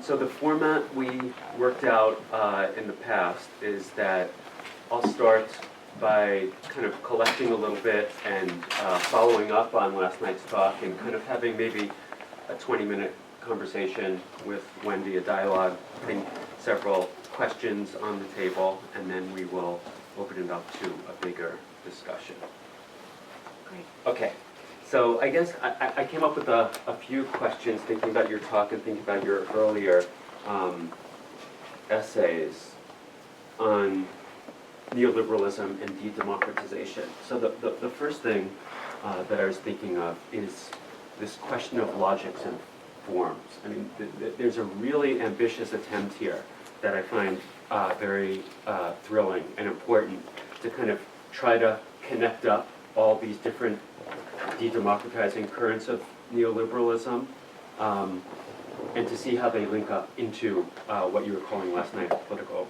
So the format we worked out in the past is that I'll start by kind of collecting a little bit and following up on last night's talk and kind of having maybe a 20-minute conversation with Wendy, a dialogue, putting several questions on the table, and then we will open it up to a bigger discussion. Great. Okay, so I guess I came up with a few questions thinking about your talk and thinking about your earlier essays on neoliberalism and de-democratization. So the first thing that I was thinking of is this question of logics and forms. I mean, there's a really ambitious attempt here that I find very thrilling and important to kind of try to connect up all these different de-democratizing currents of neoliberalism and to see how they link up into what you were calling last night political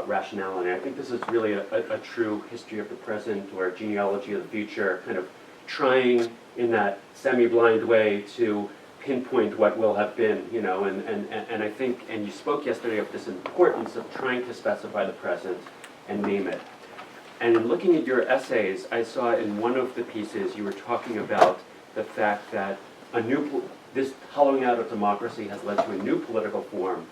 rationality. I think this is really a true history of the present or a genealogy of the future, kind of trying in that semi-blind way to pinpoint what will have been, you know, and I think, and you spoke yesterday of this importance of trying to specify the present and name it. And in looking at your essays, I saw in one of the pieces you were talking about the fact that this hollowing out of democracy has led to a new political form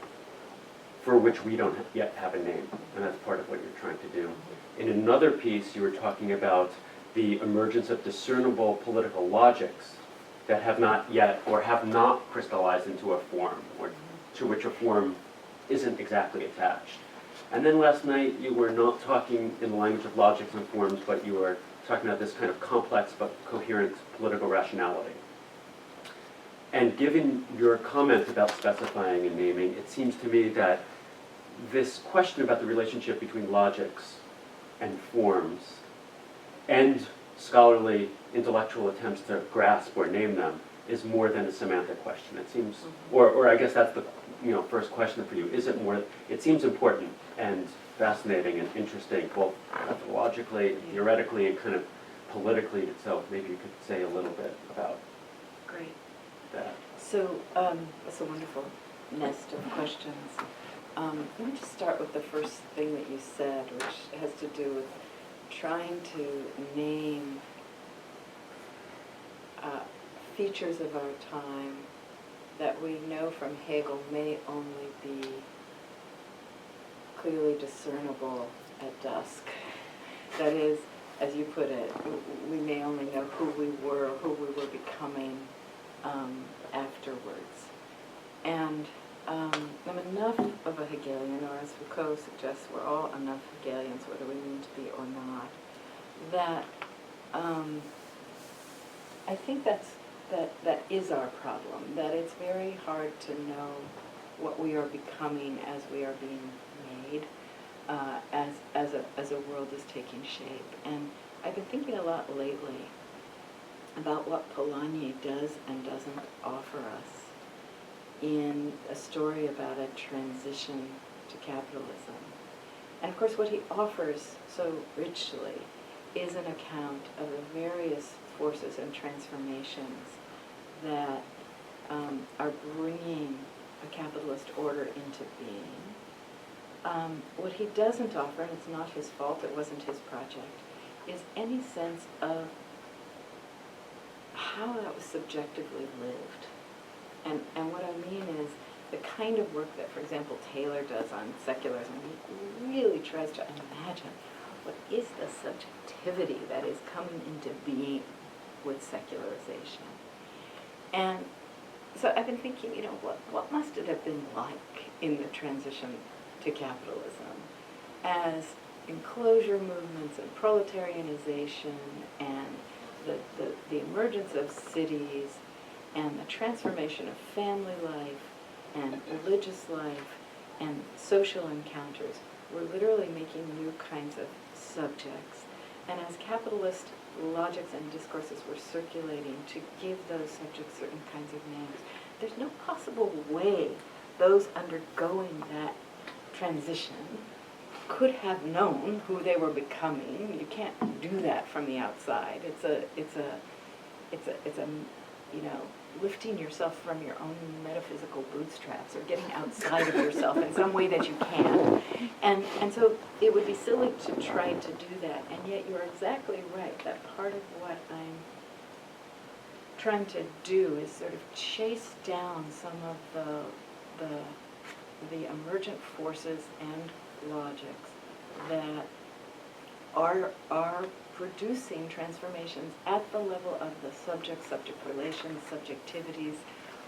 for which we don't yet have a name, and that's part of what you're trying to do. In another piece, you were talking about the emergence of discernible political logics that have not yet, or have not crystallized into a form, or to which a form isn't exactly attached. And then last night, you were not talking in the language of logics and forms, but you were talking about this kind of complex but coherent political rationality. And given your comment about specifying and naming, it seems to me that this question about the relationship between logics and forms and scholarly intellectual attempts to grasp or name them is more than a semantic question. It seems, or I guess that's the first question for you. Is it more? It seems important and fascinating and interesting, both methodologically, theoretically, and kind of politically. So maybe you could say a little bit about Great. that. So that's a wonderful nest of questions. Let me just start with the first thing that you said, which has to do with trying to name features of our time that we know from Hegel may only be clearly discernible at dusk. That is, as you put it, we may only know who we were becoming afterwards. And I'm enough of a Hegelian, or as Foucault suggests, we're all enough Hegelians, whether we mean to be or not, that I think that is our problem, that it's very hard to know what we are becoming as we are being made, as a world is taking shape. And I've been thinking a lot lately about what Polanyi does and doesn't offer us in a story about a transition to capitalism. And of course what he offers so richly is an account of the various forces and transformations that are bringing a capitalist order into being. What he doesn't offer, and it's not his fault, it wasn't his project, is any sense of how that was subjectively lived. And what I mean is the kind of work that, for example, Taylor does on secularism. He really tries to imagine what is the subjectivity that is coming into being with secularization. And so I've been thinking, what must it have been like in the transition to capitalism as enclosure movements and proletarianization and the emergence of cities and the transformation of family life and religious life and social encounters were literally making new kinds of subjects. And as capitalist logics and discourses were circulating to give those subjects certain kinds of names, there's no possible way those undergoing that transition could have known who they were becoming. You can't do that from the outside. It's a you know, lifting yourself from your own metaphysical bootstraps or getting outside of yourself in some way that you can. And so it would be silly to try to do that. And yet you're exactly right that part of what I'm trying to do is sort of chase down some of the emergent forces and logics that are producing transformations at the level of the subject-subject relations, subjectivities,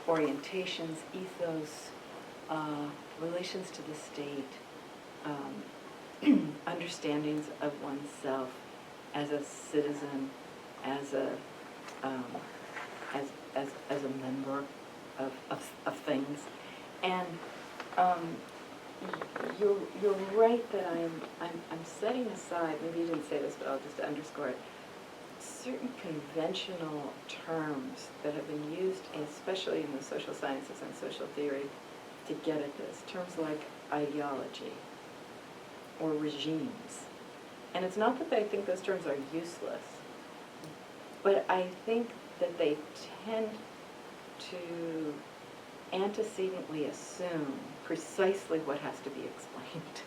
orientations, ethos, relations to the state, understandings of oneself as a citizen, as a as a member of things. And you're right that I'm setting aside, maybe you didn't say this, but I'll just underscore it, certain conventional terms that have been used, especially in the social sciences and social theory, to get at this. Terms like ideology or regimes. And it's not that I think those terms are useless, but I think that they tend to antecedently assume precisely what has to be explained,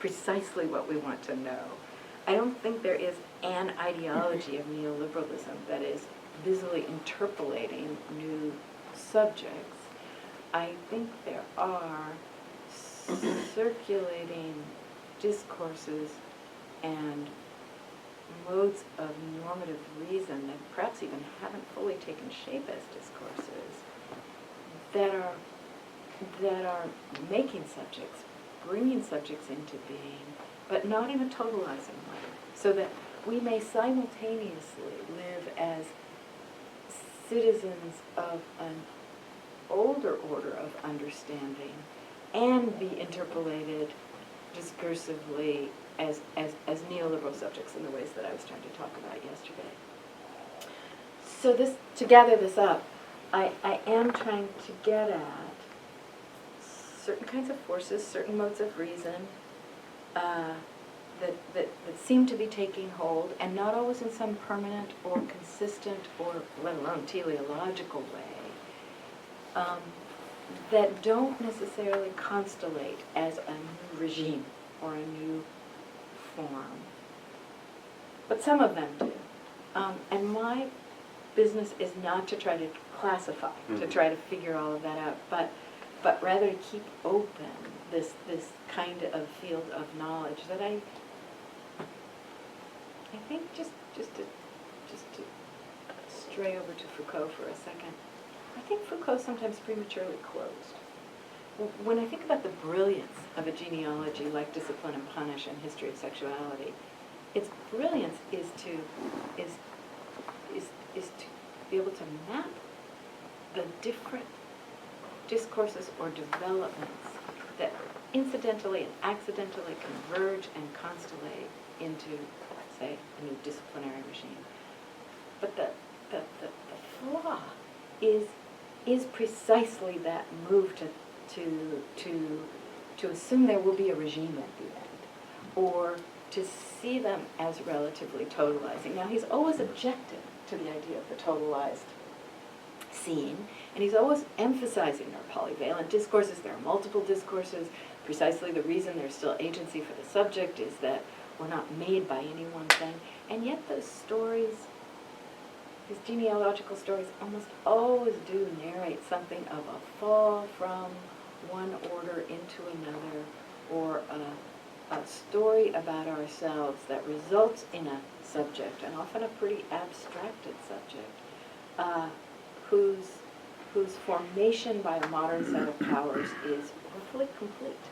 precisely what we want to know. I don't think there is an ideology of neoliberalism that is busily interpolating new subjects. I think there are circulating discourses and modes of normative reason that perhaps even haven't fully taken shape as discourses that are making subjects, bringing subjects into being, but not in a totalizing way, so that we may simultaneously live as citizens of an older order of understanding and be interpolated discursively as neoliberal subjects in the ways that I was trying to talk about yesterday. So this, to gather this up, I am trying to get at certain kinds of forces, certain modes of reason that seem to be taking hold, and not always in some permanent or consistent or let alone teleological way, that don't necessarily constellate as a new regime or a new form. But some of them do. And my business is not to try to classify, to try to figure all of that out, but rather to keep open this kind of field of knowledge that I think just to stray over to Foucault for a second, I think Foucault sometimes prematurely closed. When I think about the brilliance of a genealogy like Discipline and Punish and History of Sexuality, its brilliance is to be able to map the different discourses or developments that incidentally and accidentally converge and constellate into, say, a new disciplinary regime. But the flaw is precisely that move to assume there will be a regime at the end, or to see them as relatively totalizing. Now, he's always objected to the idea of the totalized scene, and he's always emphasizing there are polyvalent discourses, there are multiple discourses. Precisely the reason there's still agency for the subject is that we're not made by any one thing. And yet those stories, these genealogical stories, almost always do narrate something of a fall from one order into another, or a story about ourselves that results in a subject, and often a pretty abstracted subject, whose formation by a modern set of powers is roughly complete.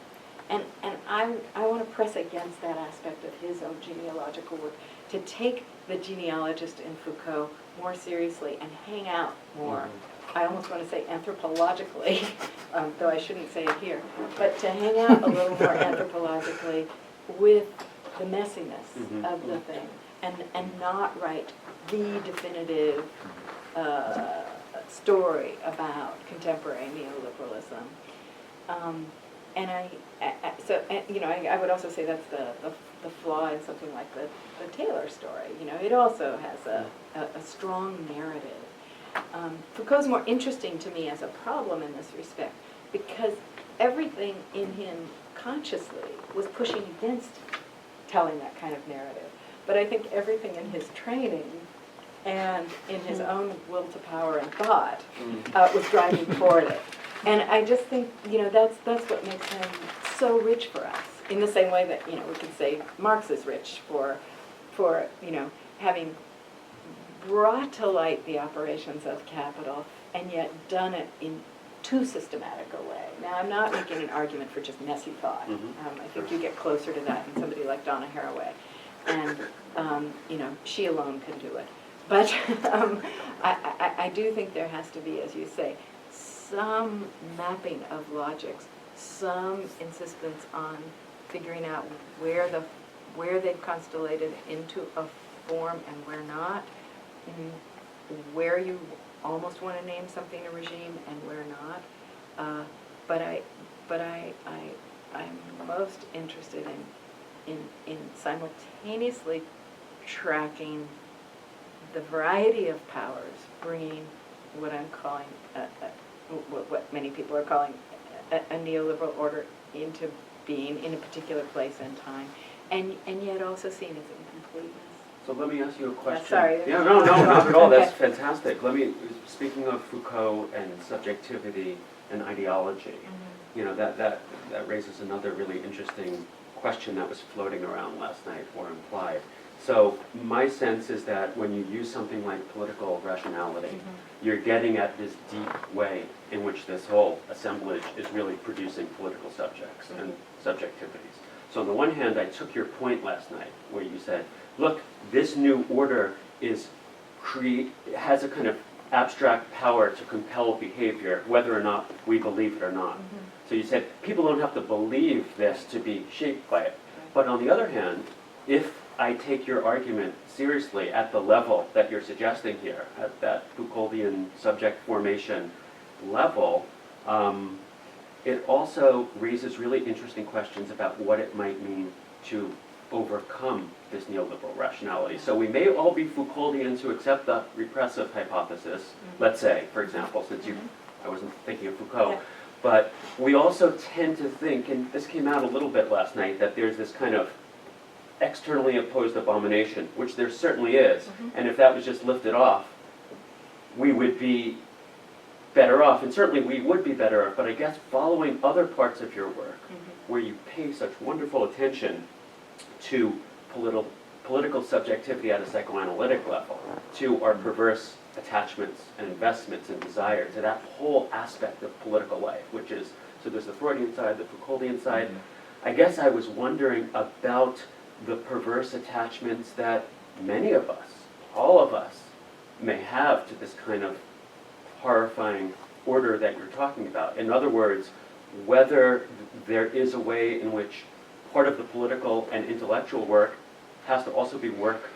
And I want to press against that aspect of his own genealogical work, to take the genealogist in Foucault more seriously and hang out more. I almost want to say anthropologically, though I shouldn't say it here, but to hang out a little more anthropologically with the messiness of the thing, and not write the definitive story about contemporary neoliberalism. I would also say that's the flaw in something like the Taylor story. It also has a strong narrative. Foucault's more interesting to me as a problem in this respect, because everything in him consciously was pushing against telling that kind of narrative. But I think everything in his training and in his own will to power and thought was driving toward it. And I just think, that's what makes him so rich for us. In the same way that, we can say Marx is rich for having brought to light the operations of capital and yet done it in too systematic a way. Now, I'm not making an argument for just messy thought. I think you get closer to that in somebody like Donna Haraway. And, she alone can do it. But I do think there has to be, as you say, some mapping of logics, some insistence on figuring out where they've constellated into a form and where not, where you almost want to name something a regime and where not. But I'm most interested in simultaneously tracking the variety of powers, bringing what I'm calling, what many people are calling a neoliberal order into being in a particular place and time, and yet also seeing its incompleteness. So let me ask you a question. Sorry. Yeah, no, not at all. Okay. That's fantastic. Speaking of Foucault and subjectivity and ideology, that raises another really interesting question that was floating around last night or implied. So my sense is that when you use something like political rationality, you're getting at this deep way in which this whole assemblage is really producing political subjects and subjectivities. So on the one hand, I took your point last night where you said, look, this new order has a kind of abstract power to compel behavior, whether or not we believe it or not. So you said, people don't have to believe this to be shaped by it. But on the other hand, if I take your argument seriously at the level that you're suggesting here, at that Foucauldian subject formation level, it also raises really interesting questions about what it might mean to overcome this neoliberal rationality. So we may all be Foucauldians who accept the repressive hypothesis, let's say, for example, since I wasn't thinking of Foucault, but we also tend to think, and this came out a little bit last night, that there's this kind of externally opposed abomination, which there certainly is, and if that was just lifted off, we would be better off, and certainly we would be better off, but I guess following other parts of your work, where you pay such wonderful attention to political subjectivity at a psychoanalytic level, to our perverse attachments and investments and desires, to that whole aspect of political life, which is, so there's the Freudian side, the Foucauldian side. I guess I was wondering about the perverse attachments that many of us, all of us, may have to this kind of horrifying order that you're talking about. In other words, whether there is a way in which part of the political and intellectual work has to also be work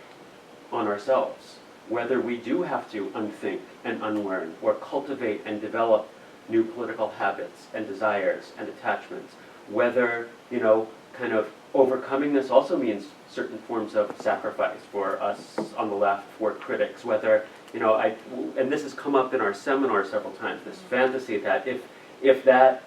on ourselves, whether we do have to unthink and unlearn or cultivate and develop new political habits and desires and attachments, whether, kind of overcoming this also means certain forms of sacrifice for us on the left, for critics, whether, and this has come up in our seminar several times, this fantasy that if that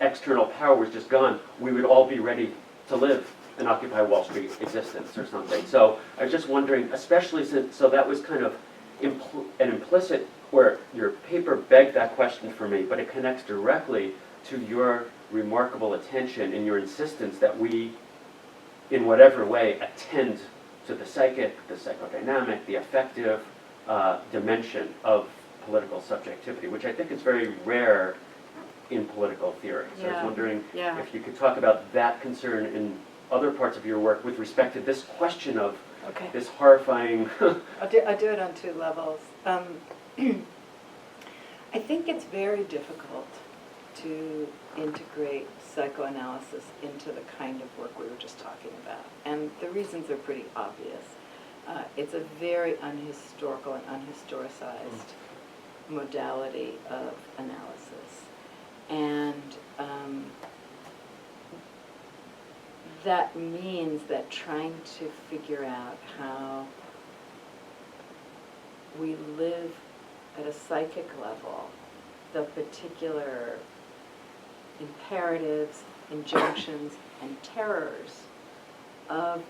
external power was just gone, we would all be ready to live an Occupy Wall Street existence or something. So I was just wondering, especially since, so that was kind of an implicit, or your paper begged that question for me, but it connects directly to your remarkable attention and your insistence that we, in whatever way, attend to the psychic, the psychodynamic, the affective dimension of political subjectivity, which I think is very rare in political theory. So I was wondering if you could talk about that concern in other parts of your work with respect to this question of this horrifying... I'll do it on two levels. I think it's very difficult to integrate psychoanalysis into the kind of work we were just talking about. And the reasons are pretty obvious. It's a very unhistorical and unhistoricized modality of analysis. And that means that trying to figure out how we live at a psychic level, the particular imperatives, injunctions, and terrors of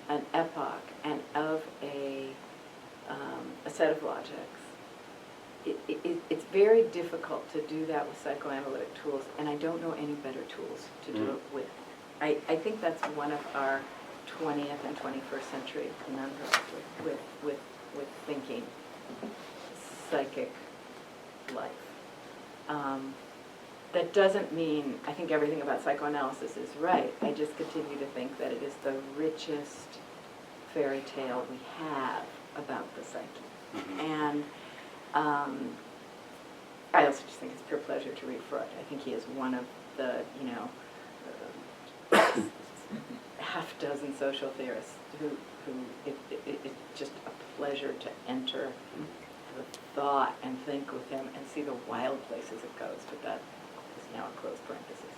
an epoch and of a set of logics. It's very difficult to do that with psychoanalytic tools, and I don't know any better tools to do it with. I think that's one of our 20th and 21st century conundrums with thinking psychic life. That doesn't mean I think everything about psychoanalysis is right. I just continue to think that it is the richest fairy tale we have about the psyche. Mm-hmm. And I also just think it's pure pleasure to read Freud. I think he is one of the, half dozen social theorists who it's just a pleasure to enter the thought and think with him and see the wild places it goes. But that is now a closed parenthesis.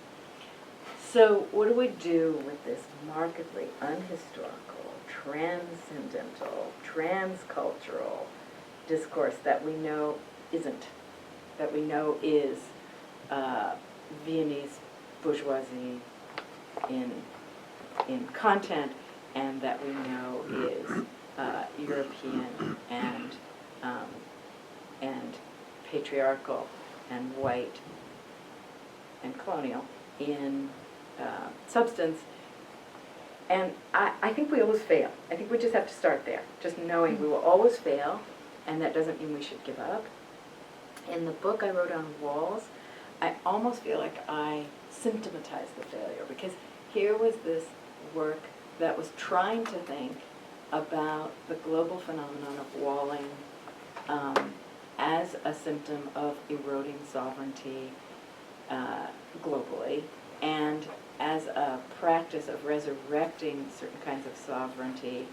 So what do we do with this markedly unhistorical, transcendental, transcultural discourse that we know isn't, that we know is Viennese bourgeoisie in content, and that we know is European and patriarchal and white and colonial in substance? And I think we always fail. I think we just have to start there, just knowing we will always fail, and that doesn't mean we should give up. In the book I wrote on walls, I almost feel like I symptomatized the failure, because here was this work that was trying to think about the global phenomenon of walling as a symptom of eroding sovereignty globally, and as a practice of resurrecting certain kinds of sovereignty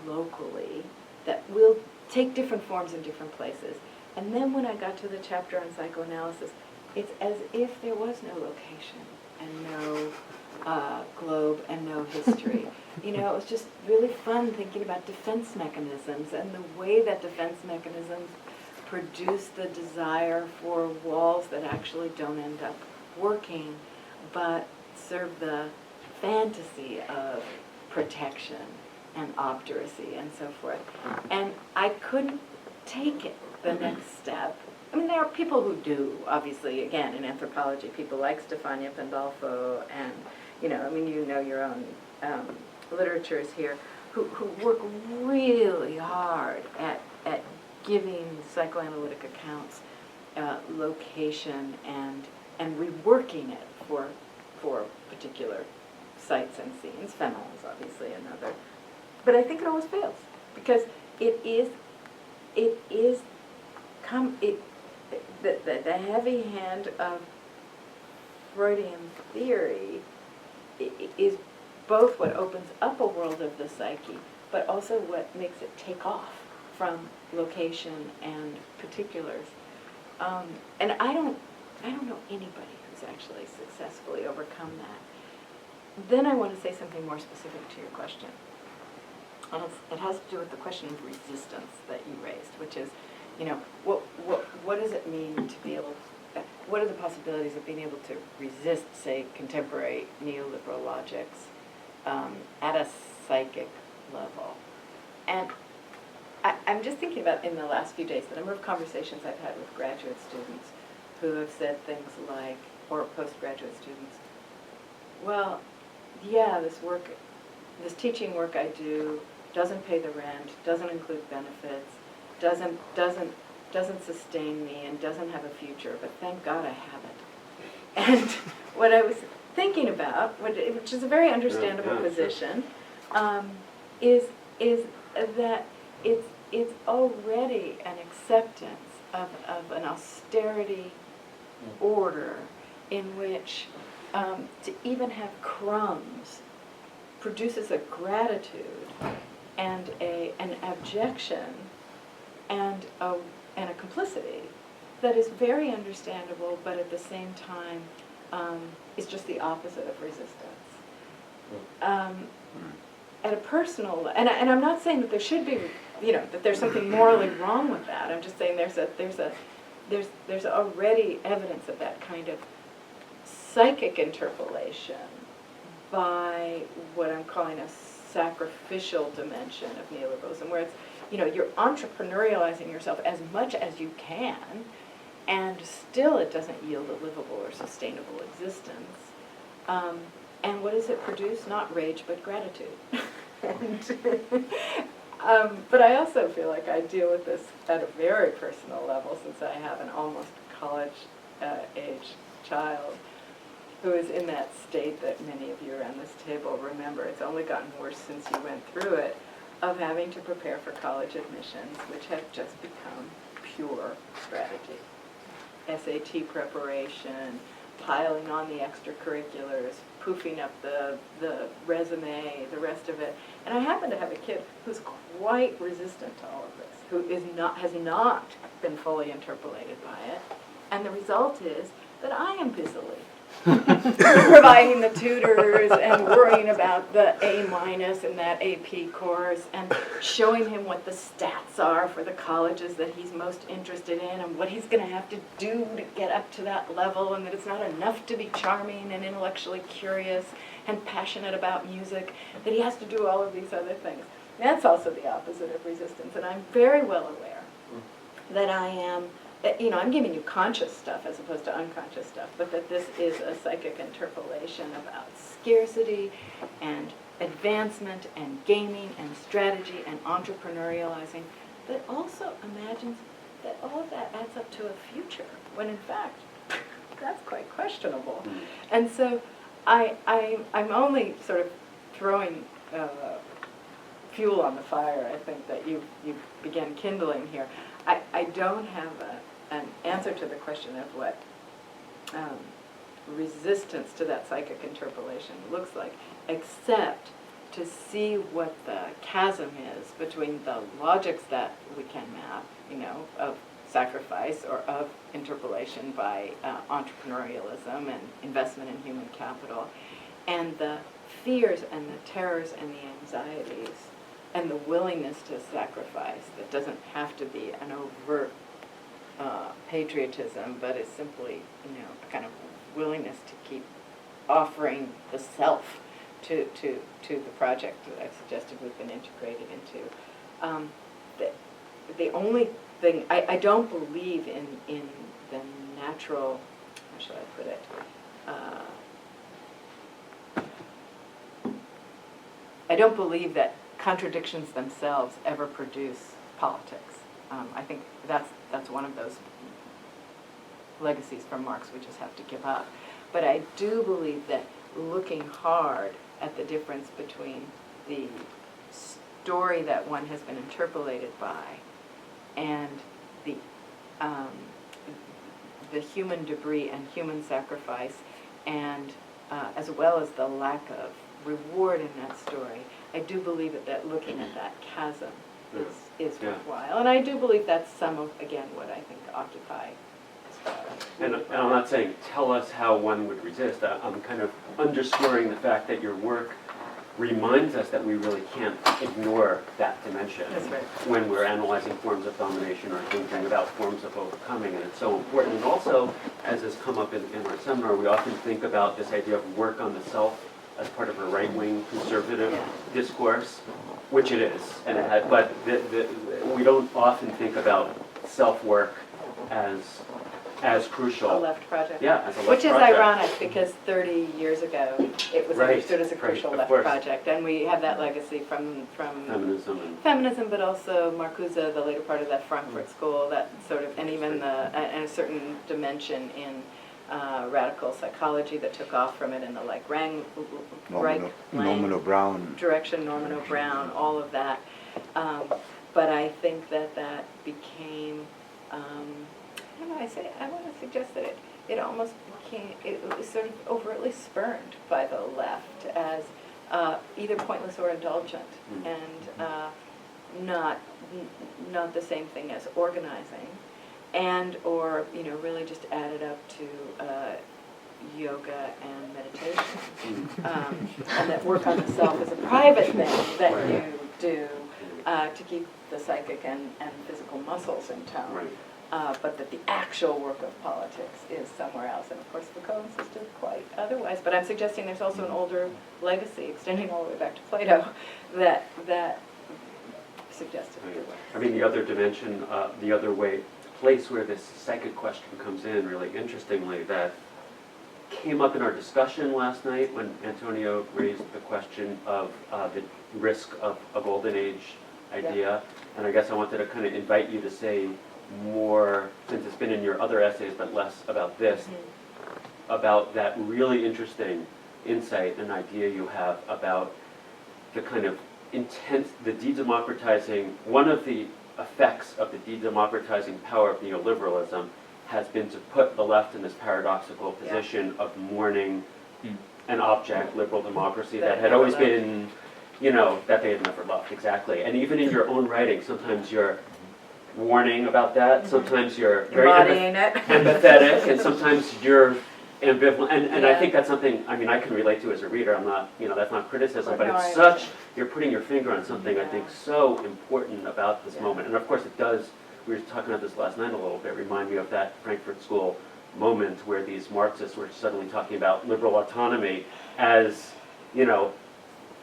locally that will take different forms in different places. And then when I got to the chapter on psychoanalysis, it's as if there was no location and no globe and no history. It was just really fun thinking about defense mechanisms and the way that defense mechanisms produce the desire for walls that actually don't end up working, but serve the fantasy of protection and obduracy and so forth. And I couldn't take it the next step. I mean, there are people who do, obviously, again, in anthropology, people like Stefania Pandolfo and, you know your own literatures here, who work really hard at giving psychoanalytic accounts location and reworking it for particular sites and scenes. Fanon is obviously another. But I think it always fails, because the heavy hand of Freudian theory is both what opens up a world of the psyche, but also what makes it take off from location and particulars. And I don't know anybody who's actually successfully overcome that. Then I want to say something more specific to your question. And it has to do with the question of resistance that you raised, which is, what does it mean to be able to, what are the possibilities of being able to resist, say, contemporary neoliberal logics at a psychic level? And I'm just thinking about, in the last few days, the number of conversations I've had with graduate students who have said things like, or postgraduate students, well, yeah, this teaching work I do doesn't pay the rent, doesn't include benefits, doesn't sustain me, and doesn't have a future, but thank God I have it. And what I was thinking about, which is a very understandable position, is that it's already an acceptance of an austerity order in which to even have crumbs produces a gratitude and an abjection and a complicity that is very understandable, but at the same time is just the opposite of resistance. At a personal, and I'm not saying that there should be that there's something morally wrong with that. I'm just saying there's already evidence of that kind of psychic interpolation by what I'm calling a sacrificial dimension of neoliberalism, where it's, you're entrepreneurializing yourself as much as you can, and still it doesn't yield a livable or sustainable existence. And what does it produce? Not rage, but gratitude. But I also feel like I deal with this at a very personal level, since I have an almost college-age child who is in that state that many of you around this table remember. It's only gotten worse since you went through it, of having to prepare for college admissions, which have just become pure strategy. SAT preparation, piling on the extracurriculars, poofing up the resume, the rest of it. And I happen to have a kid who's quite resistant to all of this, who has not been fully interpolated by it. And the result is that I am busily providing the tutors and worrying about the A- in that AP course, and showing him what the stats are for the colleges that he's most interested in, and what he's going to have to do to get up to that level, and that it's not enough to be charming and intellectually curious and passionate about music, that he has to do all of these other things. That's also the opposite of resistance, and I'm very well aware that I am, I'm giving you conscious stuff as opposed to unconscious stuff, but that this is a psychic interpolation about scarcity and advancement and gaming and strategy and entrepreneurializing that also imagines that all of that adds up to a future, when in fact, that's quite questionable. And so I'm only sort of throwing fuel on the fire, I think, that you began kindling here. I don't have an answer to the question of what resistance to that psychic interpolation looks like, except to see what the chasm is between the logics that we can map, of sacrifice or of interpolation by entrepreneurialism and investment in human capital, and the fears and the terrors and the anxieties and the willingness to sacrifice that doesn't have to be an overt patriotism, but is simply, a kind of willingness to keep offering the self to the project that I've suggested we've been integrated into. The only thing, I don't believe in the natural, how shall I put it, I don't believe that contradictions themselves ever produce politics. I think that's one of those legacies from Marx we just have to give up. But I do believe that looking hard at the difference between the story that one has been interpolated by and the human debris and human sacrifice, and as well as the lack of reward in that story, I do believe that looking at that chasm is worthwhile. And I do believe that's some of, again, what I think Occupy is. And I'm not saying tell us how one would resist. I'm kind of underscoring the fact that your work reminds us that we really can't ignore that dimension. That's right. When we're analyzing forms of domination or thinking about forms of overcoming, and it's so important. And also, as has come up in our seminar, we often think about this idea of work on the self as part of a right-wing conservative discourse, which it is, and but we don't often think about self-work as crucial. A left project. Yeah, as a left Which is project. ironic, because 30 years ago it was understood as a crucial left project, and we have that legacy from feminism, but also Marcuse, the later part of that Frankfurt School, that sort of, and even and a certain dimension in radical psychology that took off from it in the Norman O'Brown direction, Norman O'Brown, all of that. But I think that became, I want to suggest that it almost became, it was sort of overtly spurned by the left as either pointless or indulgent, and not the same thing as organizing, and or really just added up to yoga and meditation, and that work on the self is a private thing that you do to keep the psychic and physical muscles in tone. Right. But that the actual work of politics is somewhere else. And of course, Foucault insisted quite otherwise. But I'm suggesting there's also an older legacy, extending all the way back to Plato, that suggested Right. otherwise. I mean, the other dimension, the other place where this psychic question comes in really interestingly, that came up in our discussion last night when Antonio raised the question of the risk of a golden age idea. And I guess I wanted to kind of invite you to say more, since it's been in your other essays, but less about this, about that really interesting insight and idea you have about the kind of the de-democratizing, one of the effects of the de-democratizing power of neoliberalism has been to put the left in this paradoxical position of mourning an object, liberal democracy, that had always been, that they had never loved, exactly. And even in your own writing, sometimes you're warning about that, sometimes you're very empathetic, and sometimes you're ambivalent, and I think that's something, I mean, I can relate to as a reader. I'm not, that's not criticism, but it's you're putting your finger on something I think so important about this moment. And of course it does, we were talking about this last night a little bit, remind me of that Frankfurt School moment where these Marxists were suddenly talking about liberal autonomy as,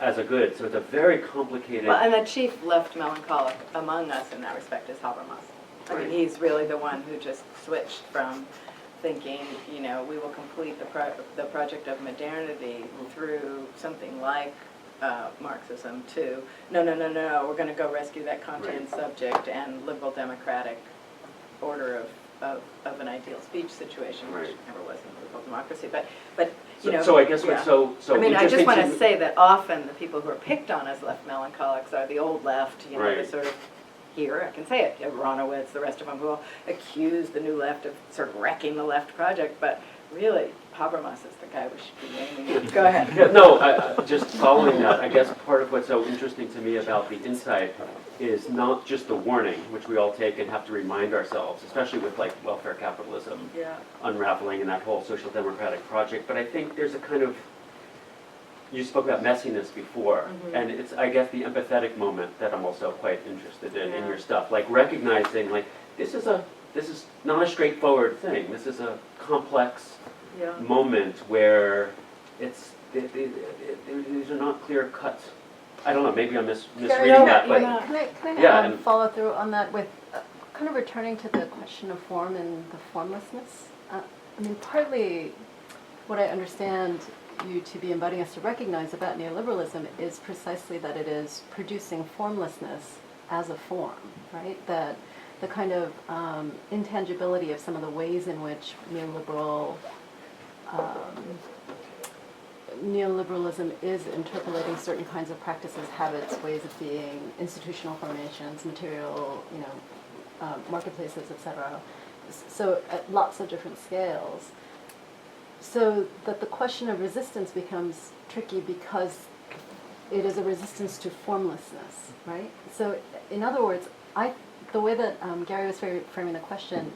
as a good. So it's a very complicated... Well, and the chief left melancholic among us in that respect is Habermas. I mean, he's really the one who just switched from thinking, we will complete the project of modernity through something like Marxism to, no, we're going to go rescue that content subject and liberal democratic order of an ideal speech situation, which never was in liberal democracy. But so I guess what's so I mean, I just want to say that often the people who are picked on as left melancholics are the old left, the sort of, here, I can say it, Aronowitz, the rest of them who all accuse the new left of sort of wrecking the left project, but really, Habermas is the guy we should be naming. Go ahead. Just following that, I guess part of what's so interesting to me about the insight is not just the warning, which we all take and have to remind ourselves, especially with like welfare capitalism unraveling in that whole social democratic project, but I think there's a kind of, you spoke about messiness before, and it's, I guess, the empathetic moment that I'm also quite interested in your stuff. Like recognizing, like, this is not a straightforward thing. This is a complex moment where these are not clear cut. I don't know, maybe I'm misreading that. But Can I follow through on that with kind of returning to the question of form and the formlessness? I mean, partly what I understand you to be inviting us to recognize about neoliberalism is precisely that it is producing formlessness as a form, right? That the kind of intangibility of some of the ways in which neoliberalism is interpolating certain kinds of practices, habits, ways of being, institutional formations, material, marketplaces, etc. So at lots of different scales. So that the question of resistance becomes tricky because it is a resistance to formlessness, right? So in other words, the way that Gary was framing the question,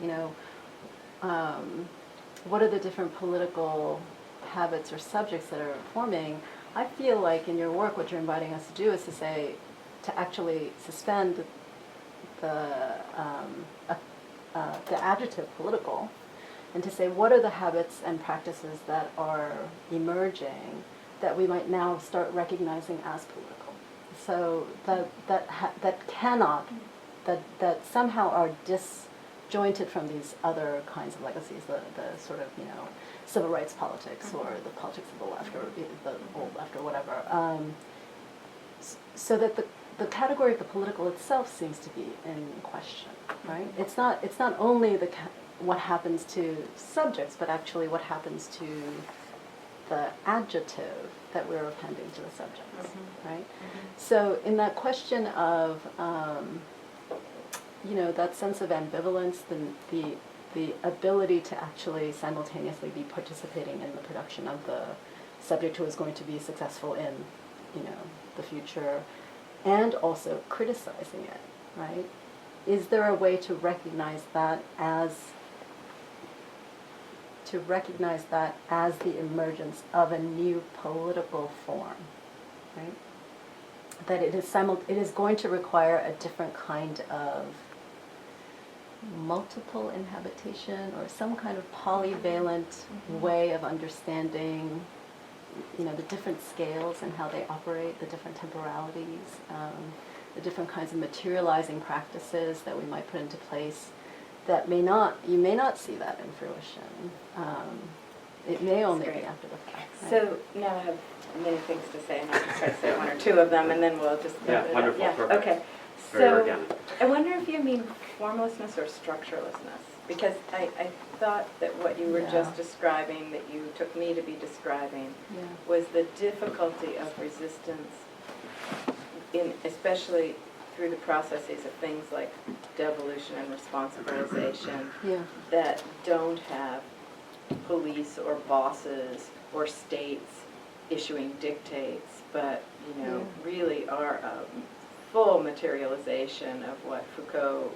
what are the different political habits or subjects that are forming, I feel like in your work what you're inviting us to do is to actually suspend the adjective political, and to say what are the habits and practices that are emerging that we might now start recognizing as political. So that somehow are disjointed from these other kinds of legacies, the sort of civil rights politics or the politics of the left or the old left or whatever. So that the category of the political itself seems to be in question, right? It's not only what happens to subjects, but actually what happens to the adjective that we're appending to the subjects, right? So in that question of, that sense of ambivalence, the ability to actually simultaneously be participating in the production of the subject who is going to be successful in, the future, and also criticizing it, right? Is there a way to recognize that as the emergence of a new political form, right? that it is going to require a different kind of multiple inhabitation or some kind of polyvalent way of understanding, you know, the different scales and how they operate, the different temporalities, the different kinds of materializing practices that we might put into place that you may not see that in fruition. It may only be after the fact. Right? So now I have many things to say, and I'll try to say one or two of them, and then we'll just... Wonderful, yeah, perfect. okay. Very So organic. I wonder if you mean formlessness or structurelessness, because I thought that what you were Yeah. just describing, that you took me to be describing, Yeah. was the difficulty of resistance, especially through the processes of things like devolution and responsibilization, Yeah. that don't have police or bosses or states issuing dictates, but, you know, Yeah. really are a full materialization of what Foucault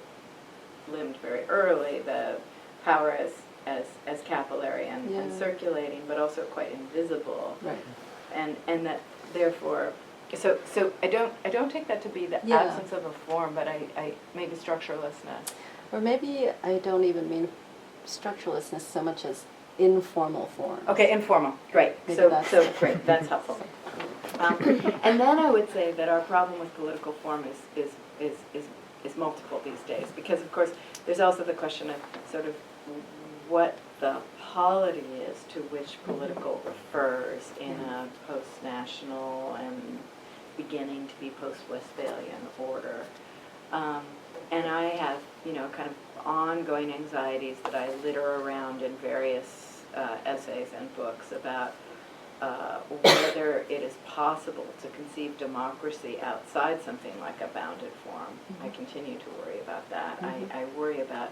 limbed very early, the power as capillary and Yeah. circulating, but also quite invisible. Right. And that therefore, so I don't take that to be the Yeah. absence of a form, but I maybe structurelessness. Or maybe I don't even mean structurelessness so much as informal form. Okay, informal, great. Maybe So that's- great, that's helpful. And then I would say that our problem with political form is multiple these days, because of course there's also the question of sort of what the polity is to which political refers in a post-national and beginning to be post-Westphalian order. And I have, you know, kind of ongoing anxieties that I litter around in various essays and books about whether it is possible to conceive democracy outside something like a bounded form. I continue to worry about that. I worry about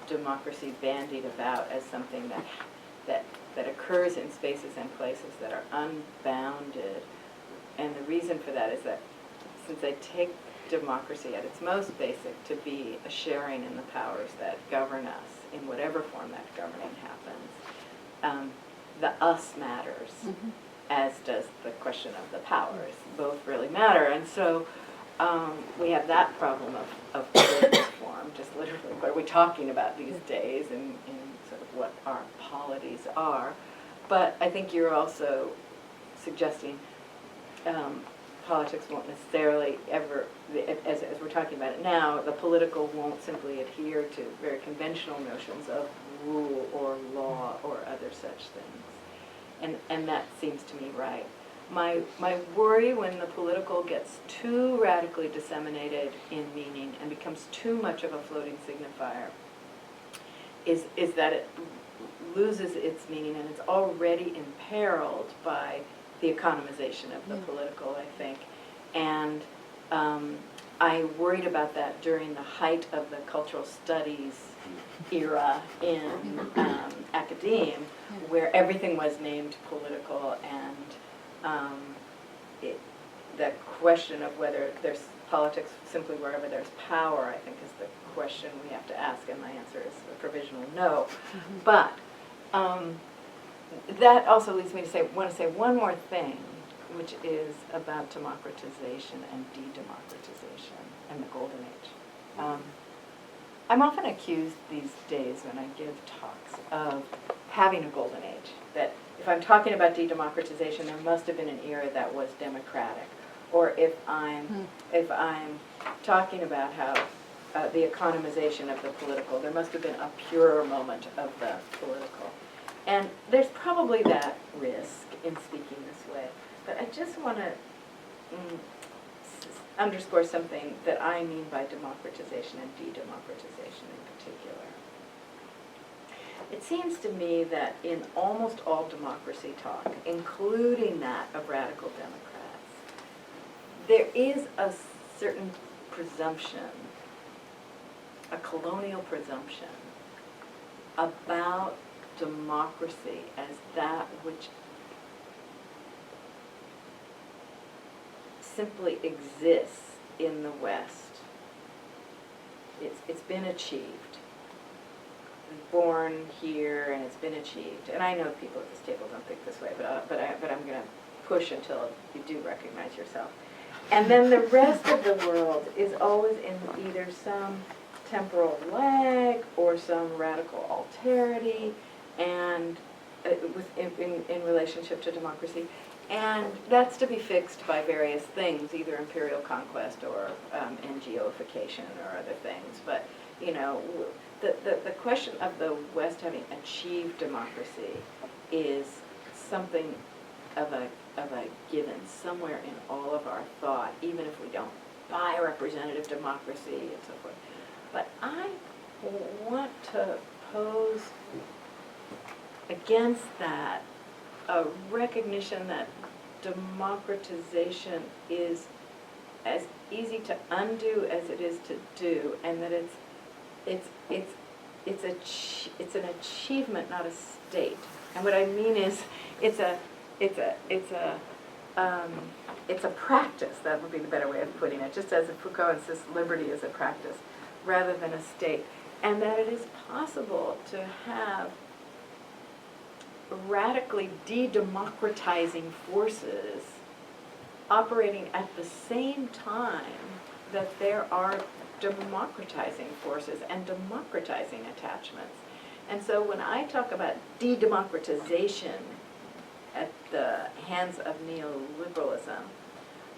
democracy bandied about as something that occurs in spaces and places that are unbounded. And the reason for that is that since I take democracy at its most basic to be a sharing in the powers that govern us, in whatever form that governing happens, the us matters, as does the question of the powers. Both really matter. And so we have that problem of political form, just literally what are we talking about these days and sort of what our polities are. But I think you're also suggesting politics won't necessarily ever, as we're talking about it now, the political won't simply adhere to very conventional notions of rule or law or other such things. And that seems to me right. My worry when the political gets too radically disseminated in meaning and becomes too much of a floating signifier is that it loses its meaning, and it's already imperiled by the economization of the political, I think. And I worried about that during the height of the cultural studies era in academia, where everything was named political, and the question of whether there's politics simply wherever there's power, I think, is the question we have to ask, and my answer is a provisional no. But that also leads me to want to say one more thing, which is about democratization and de-democratization and the Golden Age. I'm often accused these days when I give talks of having a golden age, that if I'm talking about de-democratization, there must have been an era that was democratic. Or if I'm talking about how the economization of the political, there must have been a purer moment of the political. And there's probably that risk in speaking this way. But I just want to underscore something that I mean by democratization and de-democratization in particular. It seems to me that in almost all democracy talk, including that of radical Democrats, there is a certain presumption, a colonial presumption, about democracy as that which simply exists in the West. It's been achieved. Born here, and it's been achieved. And I know people at this table don't think this way, but I'm going to push until you do recognize yourself. And then the rest of the world is always in either some temporal lag or some radical alterity, and in relationship to democracy. And that's to be fixed by various things, either imperial conquest or NGOification or other things. But, you know, the question of the West having achieved democracy is something of a given somewhere in all of our thought, even if we don't buy representative democracy and so forth. But I want to pose against that a recognition that democratization is as easy to undo as it is to do, and that it's an achievement, not a state. And what I mean is, it's a practice. That would be the better way of putting it. Just as Foucault insists, liberty is a practice rather than a state, and that it is possible to have radically de-democratizing forces operating at the same time that there are democratizing forces and democratizing attachments. And so when I talk about de-democratization at the hands of neoliberalism,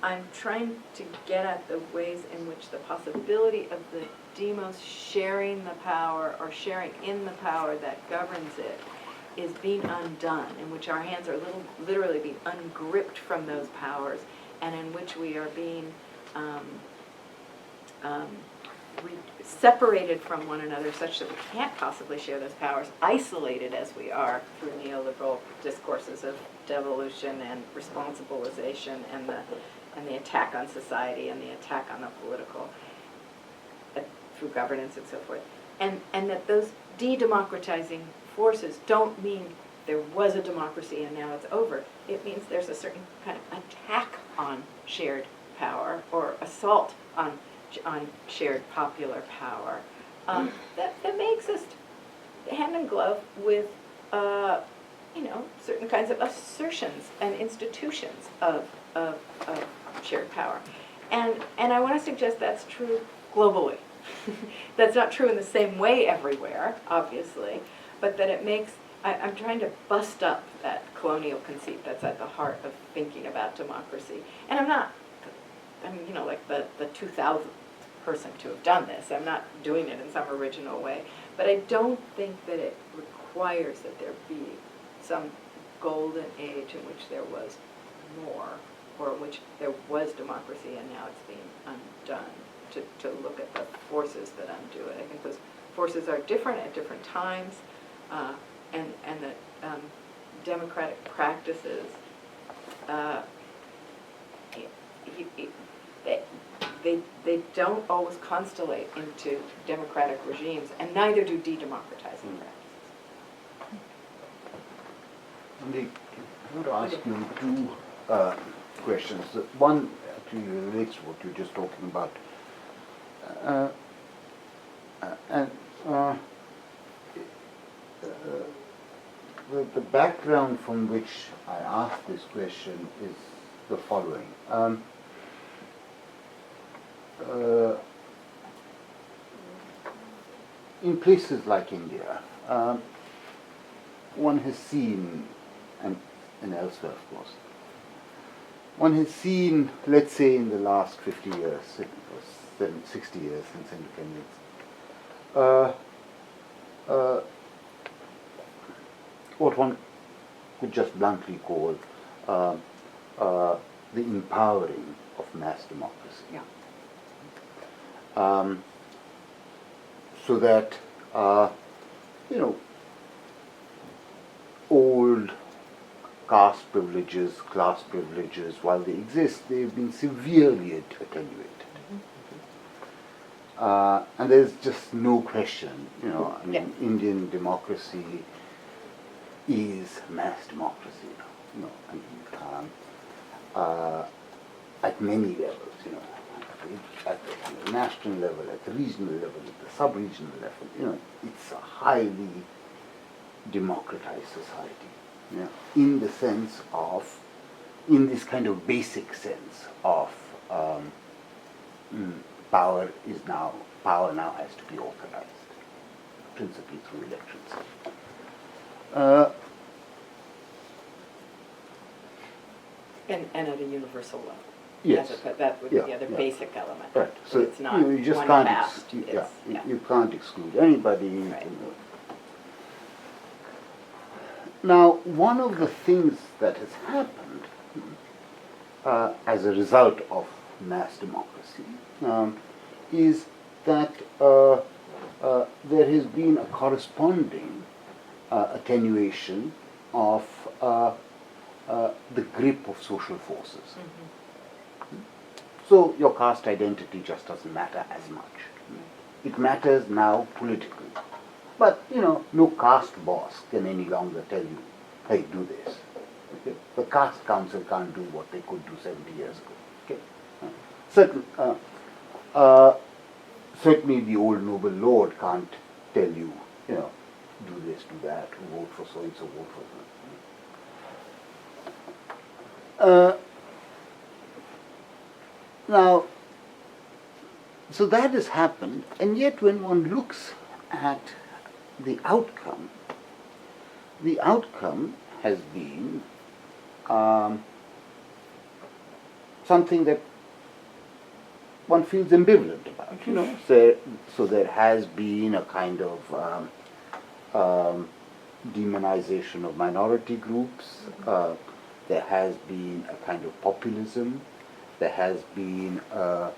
I'm trying to get at the ways in which the possibility of the demos sharing the power or sharing in the power that governs it is being undone, in which our hands are literally being ungripped from those powers, and in which we are being separated from one another such that we can't possibly share those powers, isolated as we are through neoliberal discourses of devolution and responsibilization and the attack on society and the attack on the political through governance and so forth. And that those de-democratizing forces don't mean there was a democracy and now it's over. It means there's a certain kind of attack on shared power or assault on shared popular power that makes us hand in glove with certain kinds of assertions and institutions of shared power. And I want to suggest that's true globally. That's not true in the same way everywhere, obviously, but that it makes, I'm trying to bust up that colonial conceit that's at the heart of thinking about democracy. And I'm like the 2000th person to have done this. I'm not doing it in some original way. But I don't think that it requires that there be some golden age in which there was more, or in which there was democracy and now it's being undone, to look at the forces that undo it. I think those forces are different at different times, and that democratic practices, they don't always constellate into democratic regimes, and neither do de-democratizing practices. Andy, I want to ask you two questions. One actually relates to what you're just talking about. The background from which I ask this question is the following. In places like India, one has seen, and elsewhere of course, one has seen, let's say in the last 50 years, 60 years since independence, what one could just bluntly call the empowering of mass democracy. Yeah. So that, old caste privileges, class privileges, while they exist, they've been severely attenuated. And there's just no question, Indian democracy is mass democracy, at many levels, at the national level, at the regional level, at the sub-regional level, it's a highly democratized society, in the sense of, in this kind of basic sense of power now has to be authorized, principally through elections. And at a universal level. Yes. That would be Yeah, the other yeah. basic element. Right. So It's not you just one can't caste. yeah, It's- you can't exclude anybody. Right. Now, one of the things that has happened as a result of mass democracy is that there has been a corresponding attenuation of the grip of social forces. So your caste identity just doesn't matter as much. It matters now politically. But, no caste boss can any longer tell you, hey, do this. Okay? The caste council can't do what they could do 70 years ago. Okay? Certainly the old noble lord can't tell you, do this, do that, vote for so-and-so, vote for so. Now, so that has happened, and yet when one looks at the outcome has been something that one feels ambivalent about. So there has been a kind of demonization of minority groups. There has been a kind of populism. There has been a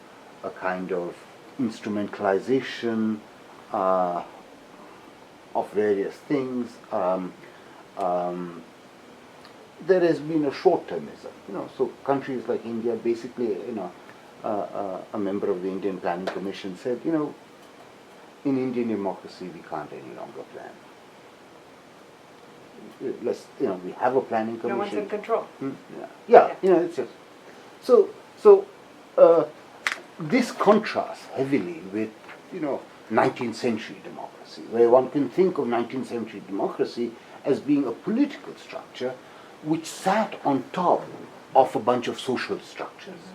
kind of instrumentalization of various things. There has been a short-termism. So countries like India, basically, a member of the Indian Planning Commission said, in Indian democracy we can't any longer plan. We have a planning commission. No one's in control. Yeah, it's just so. This contrasts heavily with 19th century democracy, where one can think of 19th century democracy as being a political structure which sat on top of a bunch of social structures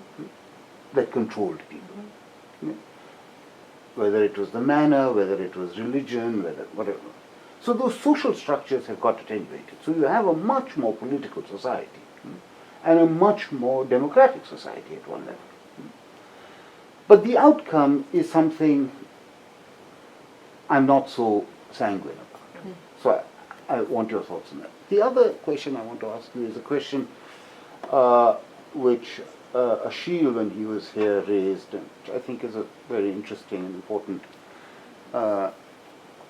that controlled people. Whether it was the manner, whether it was religion, whatever. So those social structures have got attenuated. So you have a much more political society and a much more democratic society at one level. But the outcome is something I'm not so sanguine about. So I want your thoughts on that. The other question I want to ask you is a question which Ashil, when he was here, raised, and which I think is a very interesting and important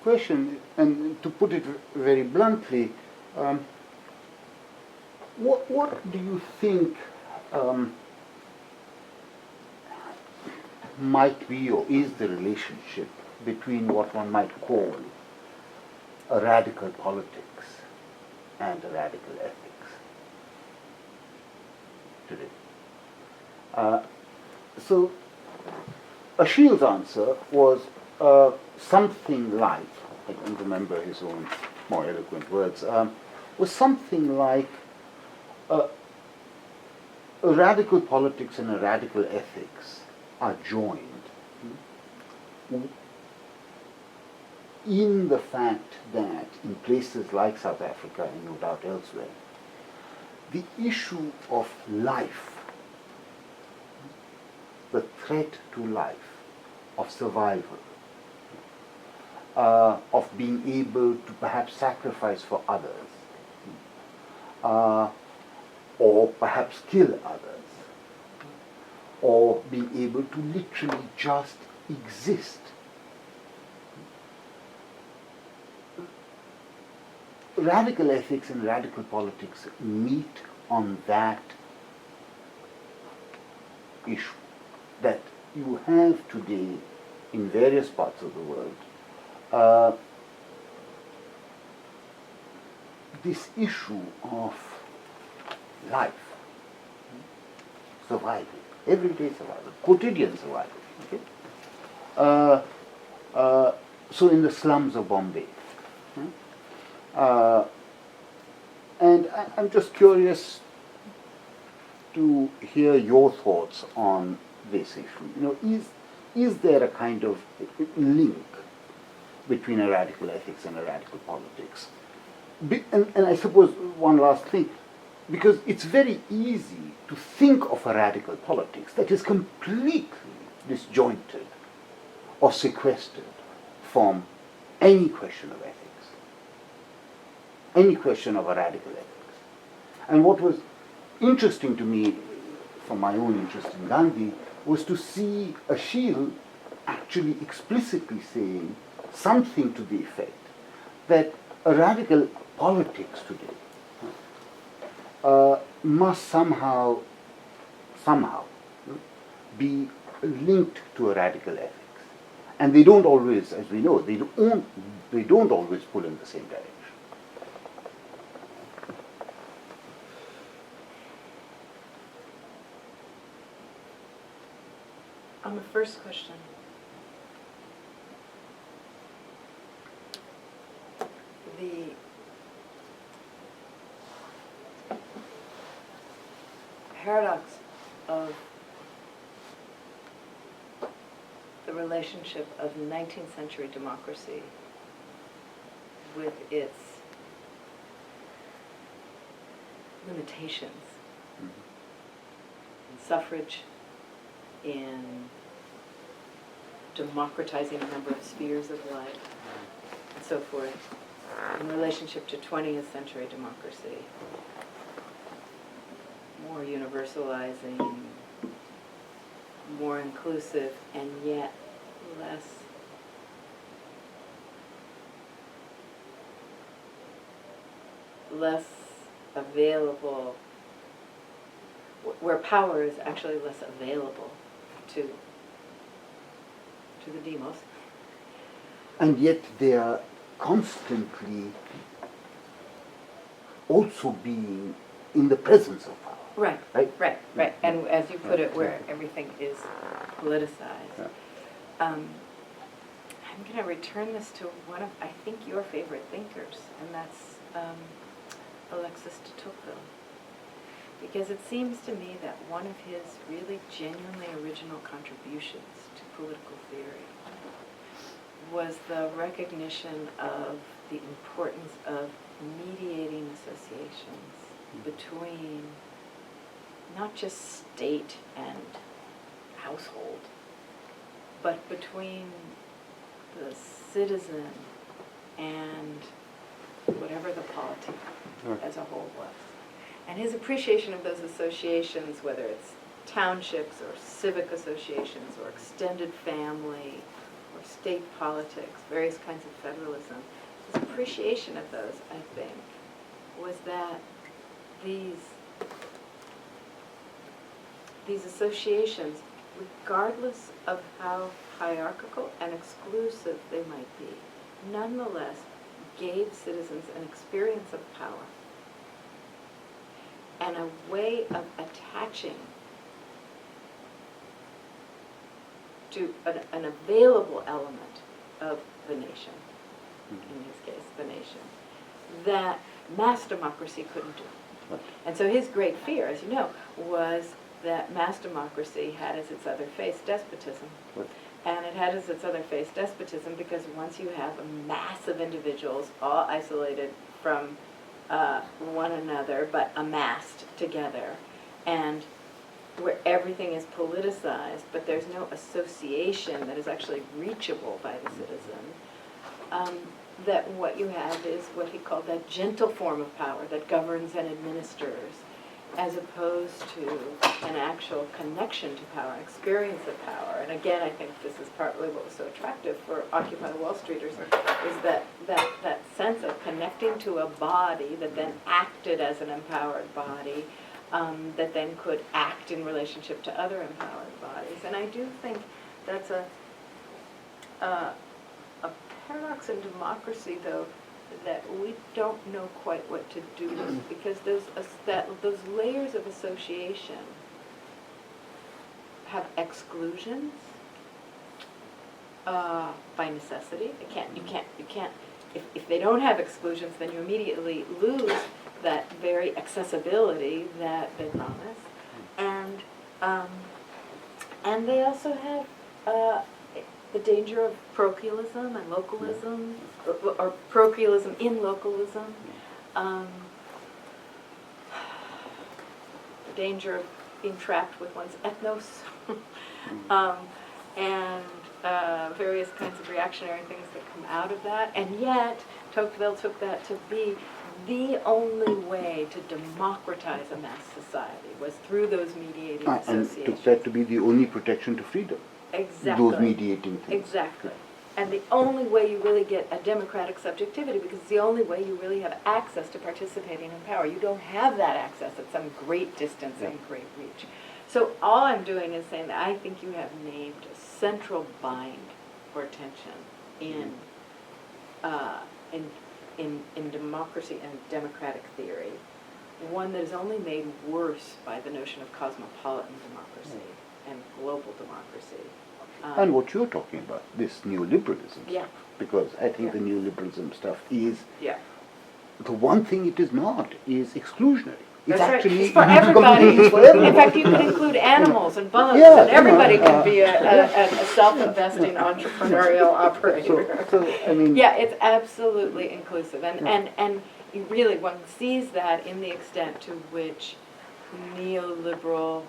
question. And to put it very bluntly, what do you think might be or is the relationship between what one might call a radical politics and a radical ethics today? So Ashil's answer was something like, I don't remember his own more eloquent words, was something like a radical politics and a radical ethics are joined in the fact that in places like South Africa and no doubt elsewhere, the issue of life, the threat to life, of survival, of being able to perhaps sacrifice for others, or perhaps kill others, or being able to literally just exist. Radical ethics and radical politics meet on that issue, that you have today in various parts of the world this issue of life, survival, everyday survival, quotidian survival. Okay? So in the slums of Bombay. And I'm just curious to hear your thoughts on this issue. Is there a kind of link between a radical ethics and a radical politics? And I suppose one last thing, because it's very easy to think of a radical politics that is completely disjointed or sequestered from any question of ethics, any question of a radical ethics. And what was interesting to me, from my own interest in Gandhi, was to see Achille actually explicitly saying something to the effect that a radical politics today must somehow be linked to a radical ethics. And they don't always, as we know, they don't always pull in the same direction. On the first question, the paradox of the relationship of 19th century democracy with its limitations in suffrage, in democratizing a number of spheres of life, and so forth, in relationship to 20th century democracy, more universalizing, more inclusive, and yet less available, where power is actually less available to the demos. And yet they are constantly also being in the presence of power. Right. And as you put it, where everything is politicized. Yeah. I'm going to return this to one of, I think, your favorite thinkers, and that's Alexis de Tocqueville. Because it seems to me that one of his really genuinely original contributions to political theory was the recognition of the importance of mediating associations between not just state and household, but between the citizen and whatever the polity as a whole was. And his appreciation of those associations, whether it's townships or civic associations or extended family or state politics, various kinds of federalism, his appreciation of those, I think, was that these associations, regardless of how hierarchical and exclusive they might be, nonetheless gave citizens an experience of power and a way of attaching to an available element of the nation, in his case, the nation, that mass democracy couldn't do. And so his great fear, as you know, was that mass democracy had as its other face despotism. And it had as its other face despotism because once you have a mass of individuals all isolated from one another but amassed together, and where everything is politicized but there's no association that is actually reachable by the citizen, that what you have is what he called that gentle form of power that governs and administers, as opposed to an actual connection to power, an experience of power. And again, I think this is partly what was so attractive for Occupy Wall Streeters, is that sense of connecting to a body that then acted as an empowered body, that then could act in relationship to other empowered bodies. And I do think that's a paradox in democracy, though, that we don't know quite what to do with, because those layers of association have exclusions by necessity. You can't. If they don't have exclusions, then you immediately lose that very accessibility that they promise. And they also have the danger of parochialism and localism, or parochialism in localism. The danger of being trapped with one's ethnos, and various kinds of reactionary things that come out of that. And yet, Tocqueville took that to be the only way to democratize a mass society was through those mediating And associations. took that to be the only protection to freedom. Exactly. Those mediating things. Exactly. And the only way you really get a democratic subjectivity, because it's the only way you really have access to participating in power. You don't have that access at some great distance and great reach. So all I'm doing is saying that I think you have named a central bind for attention in democracy and democratic theory, one that is only made worse by the notion of cosmopolitan democracy and global democracy. And what you're talking about, this neoliberalism Yeah. stuff, because I think Yeah. the neoliberalism stuff is, Yeah. the one thing it is not is exclusionary. It's That's right. actually It's for everybody. It's for everybody. In fact, you can include animals and bugs, Yeah, and everybody you know, can be a self-investing entrepreneurial operator. So, I mean, Yeah, it's absolutely inclusive, and you really, one sees that in the extent to which neoliberally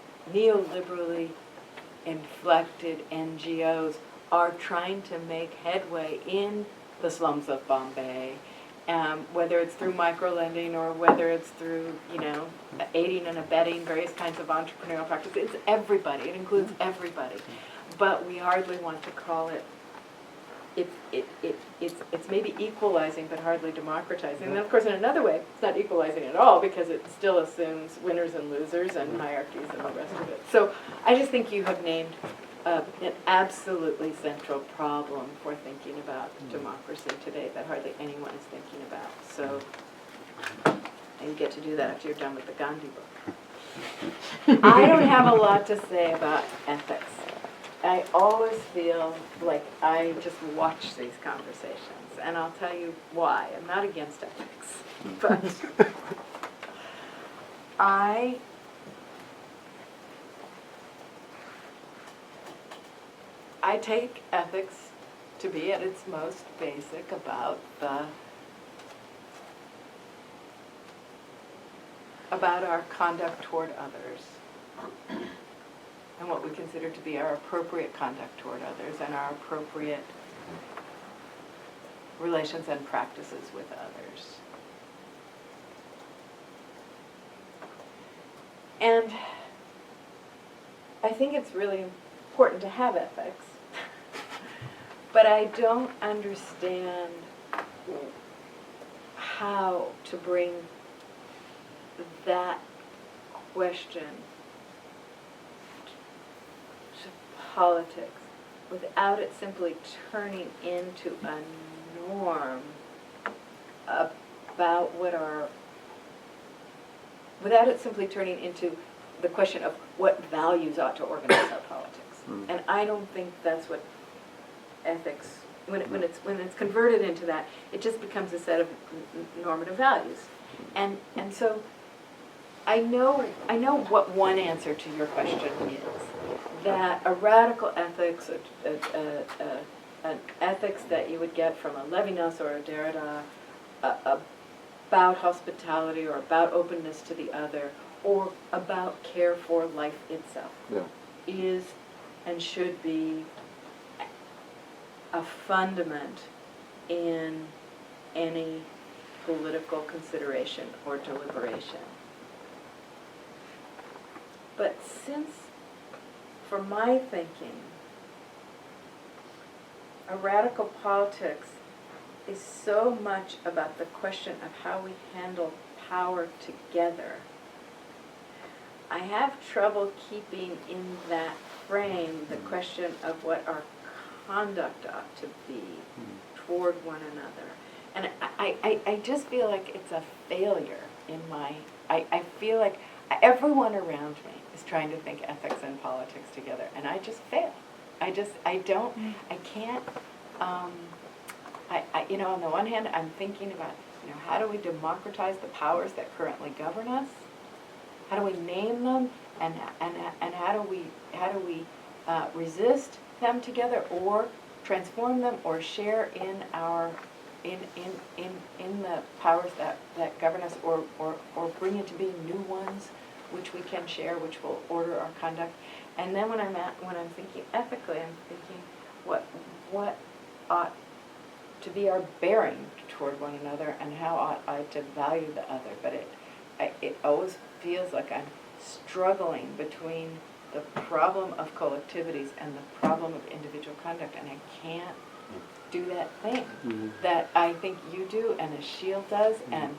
inflected NGOs are trying to make headway in the slums of Bombay, whether it's through microlending or whether it's through, aiding and abetting various kinds of entrepreneurial practices. It's everybody. It includes everybody. But we hardly want to call it. It's maybe equalizing, but hardly democratizing. And of course, in another way, it's not equalizing at all, because it still assumes winners and losers and hierarchies and the rest of it. So I just think you have named an absolutely central problem for thinking about democracy today that hardly anyone is thinking about. So, and you get to do that after you're done with the Gandhi book. I don't have a lot to say about ethics. I always feel like I just watch these conversations, and I'll tell you why. I'm not against ethics, but I take ethics to be at its most basic about our conduct toward others, and what we consider to be our appropriate conduct toward others, and our appropriate relations and practices with others. And I think it's really important to have ethics, but I don't understand how to bring that question to politics without it simply turning into a norm about without it simply turning into the question of what values ought to organize our politics. And I don't think that's what ethics, when it's converted into that, it just becomes a set of normative values. And so I know what one answer to your question is, that a radical ethics, an ethics that you would get from a Levinas or a Derrida, about hospitality or about openness to the other, or about care for life itself, is and should be a fundament in any political consideration or deliberation. But since, for my thinking, a radical politics is so much about the question of how we handle power together, I have trouble keeping in that frame the question of what our conduct ought to be toward one another. And I just feel like it's a failure in I feel like everyone around me is trying to think ethics and politics together, and I just fail. I can't, on the one hand, I'm thinking about, how do we democratize the powers that currently govern us? name them, and how do we resist them together, or transform them, or share in our in the powers that govern us, or bring into being new ones which we can share, which will order our conduct. And then when I'm thinking ethically, I'm thinking what ought to be our bearing toward one another, and how ought I to value the other. But it always feels like I'm struggling between the problem of collectivities and the problem of individual conduct, and I can't do that thing that I think you do, and Achille does, and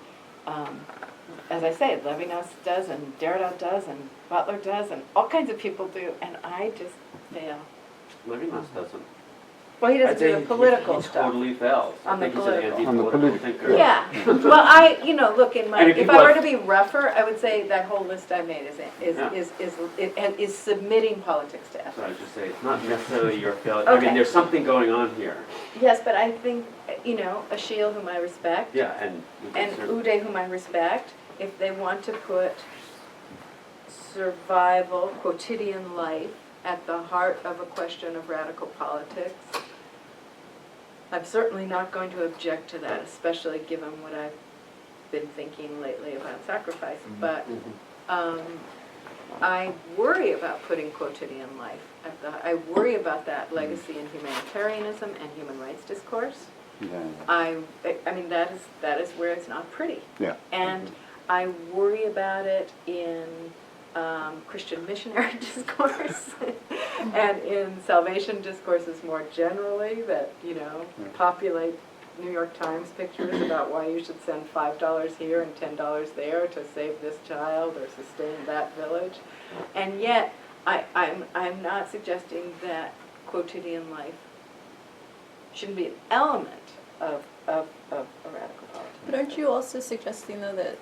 as I say, Levinas does, and Derrida does, and Butler does, and all kinds of people do, and I just fail. Levinas doesn't. Well, he doesn't I'd do say the political he stuff. totally fails. On the I think he's political. an On the anti-political political. thinker. Yeah, well, look, in my, And if people I were have- to be rougher, I would say that whole list I made Yeah. is submitting politics to So ethics. I would just say, it's not necessarily your failure. I Okay. mean, there's something going on here. Yes, but I think, Achille, whom I respect, Yeah, and we can and sort of- Uday, whom I respect, if they want to put survival, quotidian life, at the heart of a question of radical politics, I'm certainly not going to object to that, especially given what I've been thinking lately about sacrifice. But I worry about putting quotidian life at the. I worry about that legacy in humanitarianism and human rights discourse. Yeah. I mean that is where it's not pretty. Yeah. And I worry about it in Christian missionary discourse and in salvation discourses more generally that, populate New York Times pictures about why you should send $5 here and $10 there to save this child or sustain that village. And yet, I'm not suggesting that quotidian life shouldn't be an element of a radical politics. But aren't you also suggesting, though, that,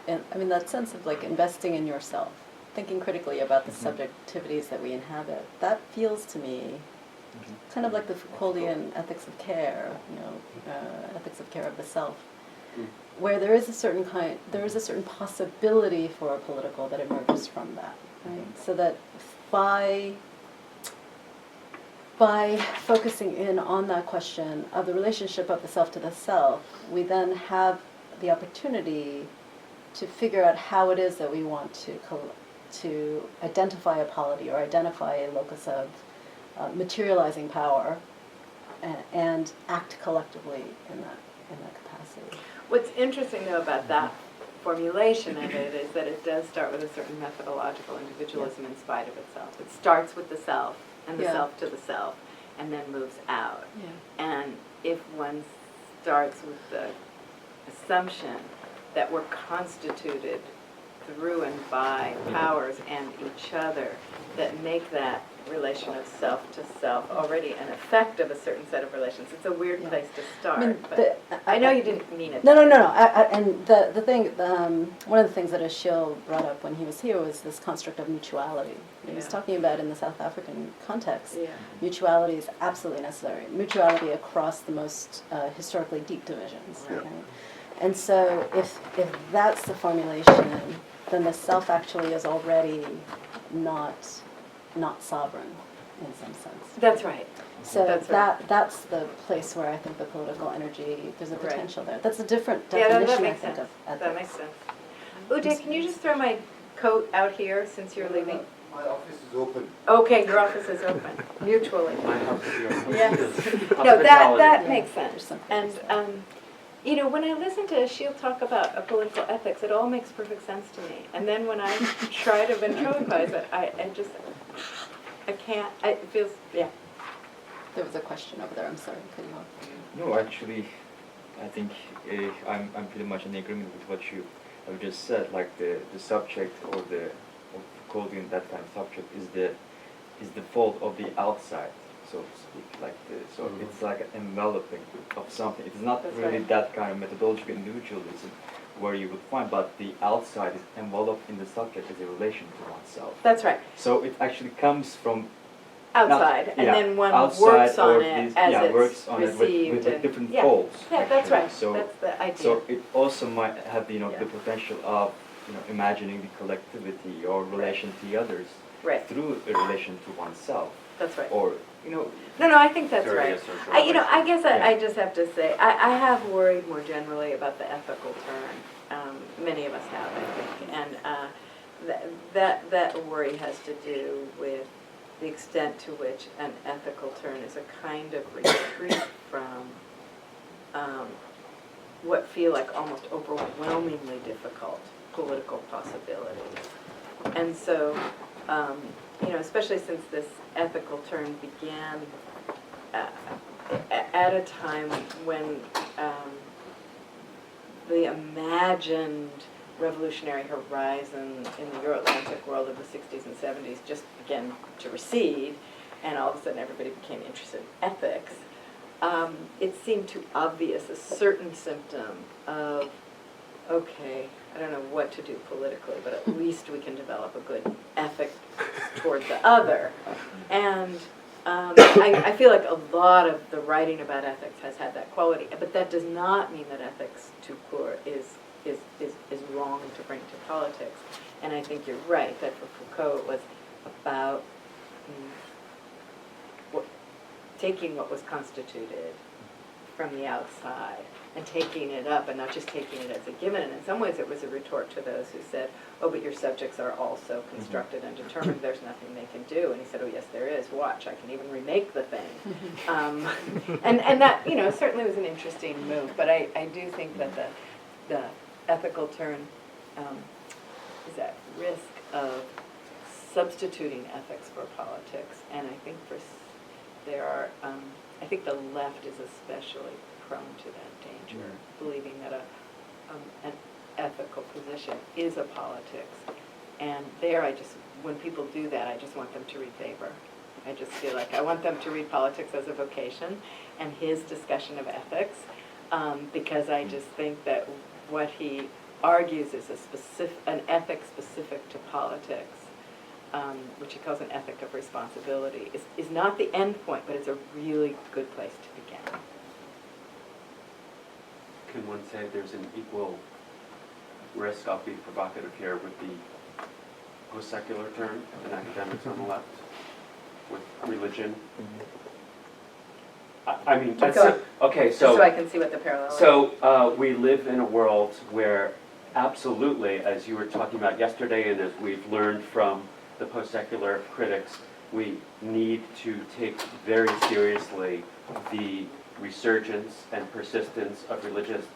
that sense of, investing in yourself, thinking critically about the subjectivities that we inhabit, that feels to me kind of like the Foucauldian ethics of care, ethics of care of the self, where there is a certain possibility for a political that emerges from that, right? So that by focusing in on that question of the relationship of the self to the self, we then have the opportunity to figure out how it is that we want to identify a polity or identify a locus of materializing power and act collectively in that capacity. What's interesting, though, about that formulation of it is that it does start with a certain methodological individualism in spite of itself. It starts with the self and the self to the self, and then moves out. Yeah. And if one starts with the assumption that we're constituted through and by powers and each other that make that relation of self to self already an effect of a certain set of relations, it's a weird place to start. I know you didn't mean it. No. And the thing, one of the things that Achille brought up when he was here was this construct of mutuality. He was talking about in the South African context. Yeah. Mutuality is absolutely necessary. Mutuality across the most historically deep divisions. Right. Right? And so if that's the formulation, then the self actually is already not sovereign in some sense. That's right. So That's right. that's the place where I think the political energy, there's a Right. potential there. That's a different Yeah, definition, that makes I think, sense. of That makes ethics. sense. Uday, can you just throw my coat out here since you're leaving? My office is open. Okay, your office is open, mutually. My house is yours. Yes. Hospitality. No, that Yeah, makes there's sense. something And, to when I listen to Achille talk about a political ethics, it all makes perfect sense to me. And then when I try to ventriloquize it, I can't, it feels, There was a question over there, I'm sorry, cut you off. No, actually, I think I'm pretty much in agreement with what you have just said. Like the subject or the Foucauldian, that kind of subject is the fault of the outside, so to speak. So it's like an enveloping of something. It's not That's really right. that kind of methodological individualism where you would find, but the outside is enveloped in the subject as a relation to oneself. that's right, So it actually comes from outside, and yeah, then one outside works on or it these- as yeah, it's works on it received. with and- different yeah. folds. Yeah, that's actually. right, So that's the idea. so it also might have the Yeah. the potential of imagining the collectivity or relation to the others Right. through a relation to oneself, That's right. or No, I think that's Very right. social I guess I Yeah. just have to say, I have worried more generally about the ethical turn. Many of us have, I think, and that worry has to do with the extent to which an ethical turn is a kind of retreat from what feel like almost overwhelmingly difficult political possibilities. And so, especially since this ethical turn began at a time when the imagined revolutionary horizon in the Euro-Atlantic world of the 60s and 70s just began to recede, and all of a sudden everybody became interested in ethics, it seemed too obvious a certain symptom of, okay, I don't know what to do politically, but at least we can develop a good ethic toward the other. And I feel like a lot of the writing about ethics has had that quality, but that does not mean that ethics tout court is wrong to bring to politics. And I think you're right, that for Foucault it was about taking what was constituted from the outside and taking it up, and not just taking it as a given. And in some ways it was a retort to those who said, oh, but your subjects are also constructed and determined, there's nothing they can do. And he said, oh yes, there is, watch, I can even remake the thing. And that, certainly was an interesting move, but I do think that the ethical turn is at risk of substituting ethics for politics, and I think I think the left is especially prone to that danger, believing that an ethical position is a politics. And when people do that, I just want them to read Weber. I just feel like I want them to read Politics as a Vocation and his discussion of ethics, because I just think that what he argues is an ethic specific to politics, which he calls an ethic of responsibility, is not the end point, but it's a really good place to begin. Can one say there's an equal risk, I'll be provocative here, with the post-secular turn in academics on the left, with religion? I mean, Keep going. okay, Just so I can see what the parallel is. So we live in a world where absolutely, as you were talking about yesterday and as we've learned from the post-secular critics, we need to take very seriously the resurgence and persistence of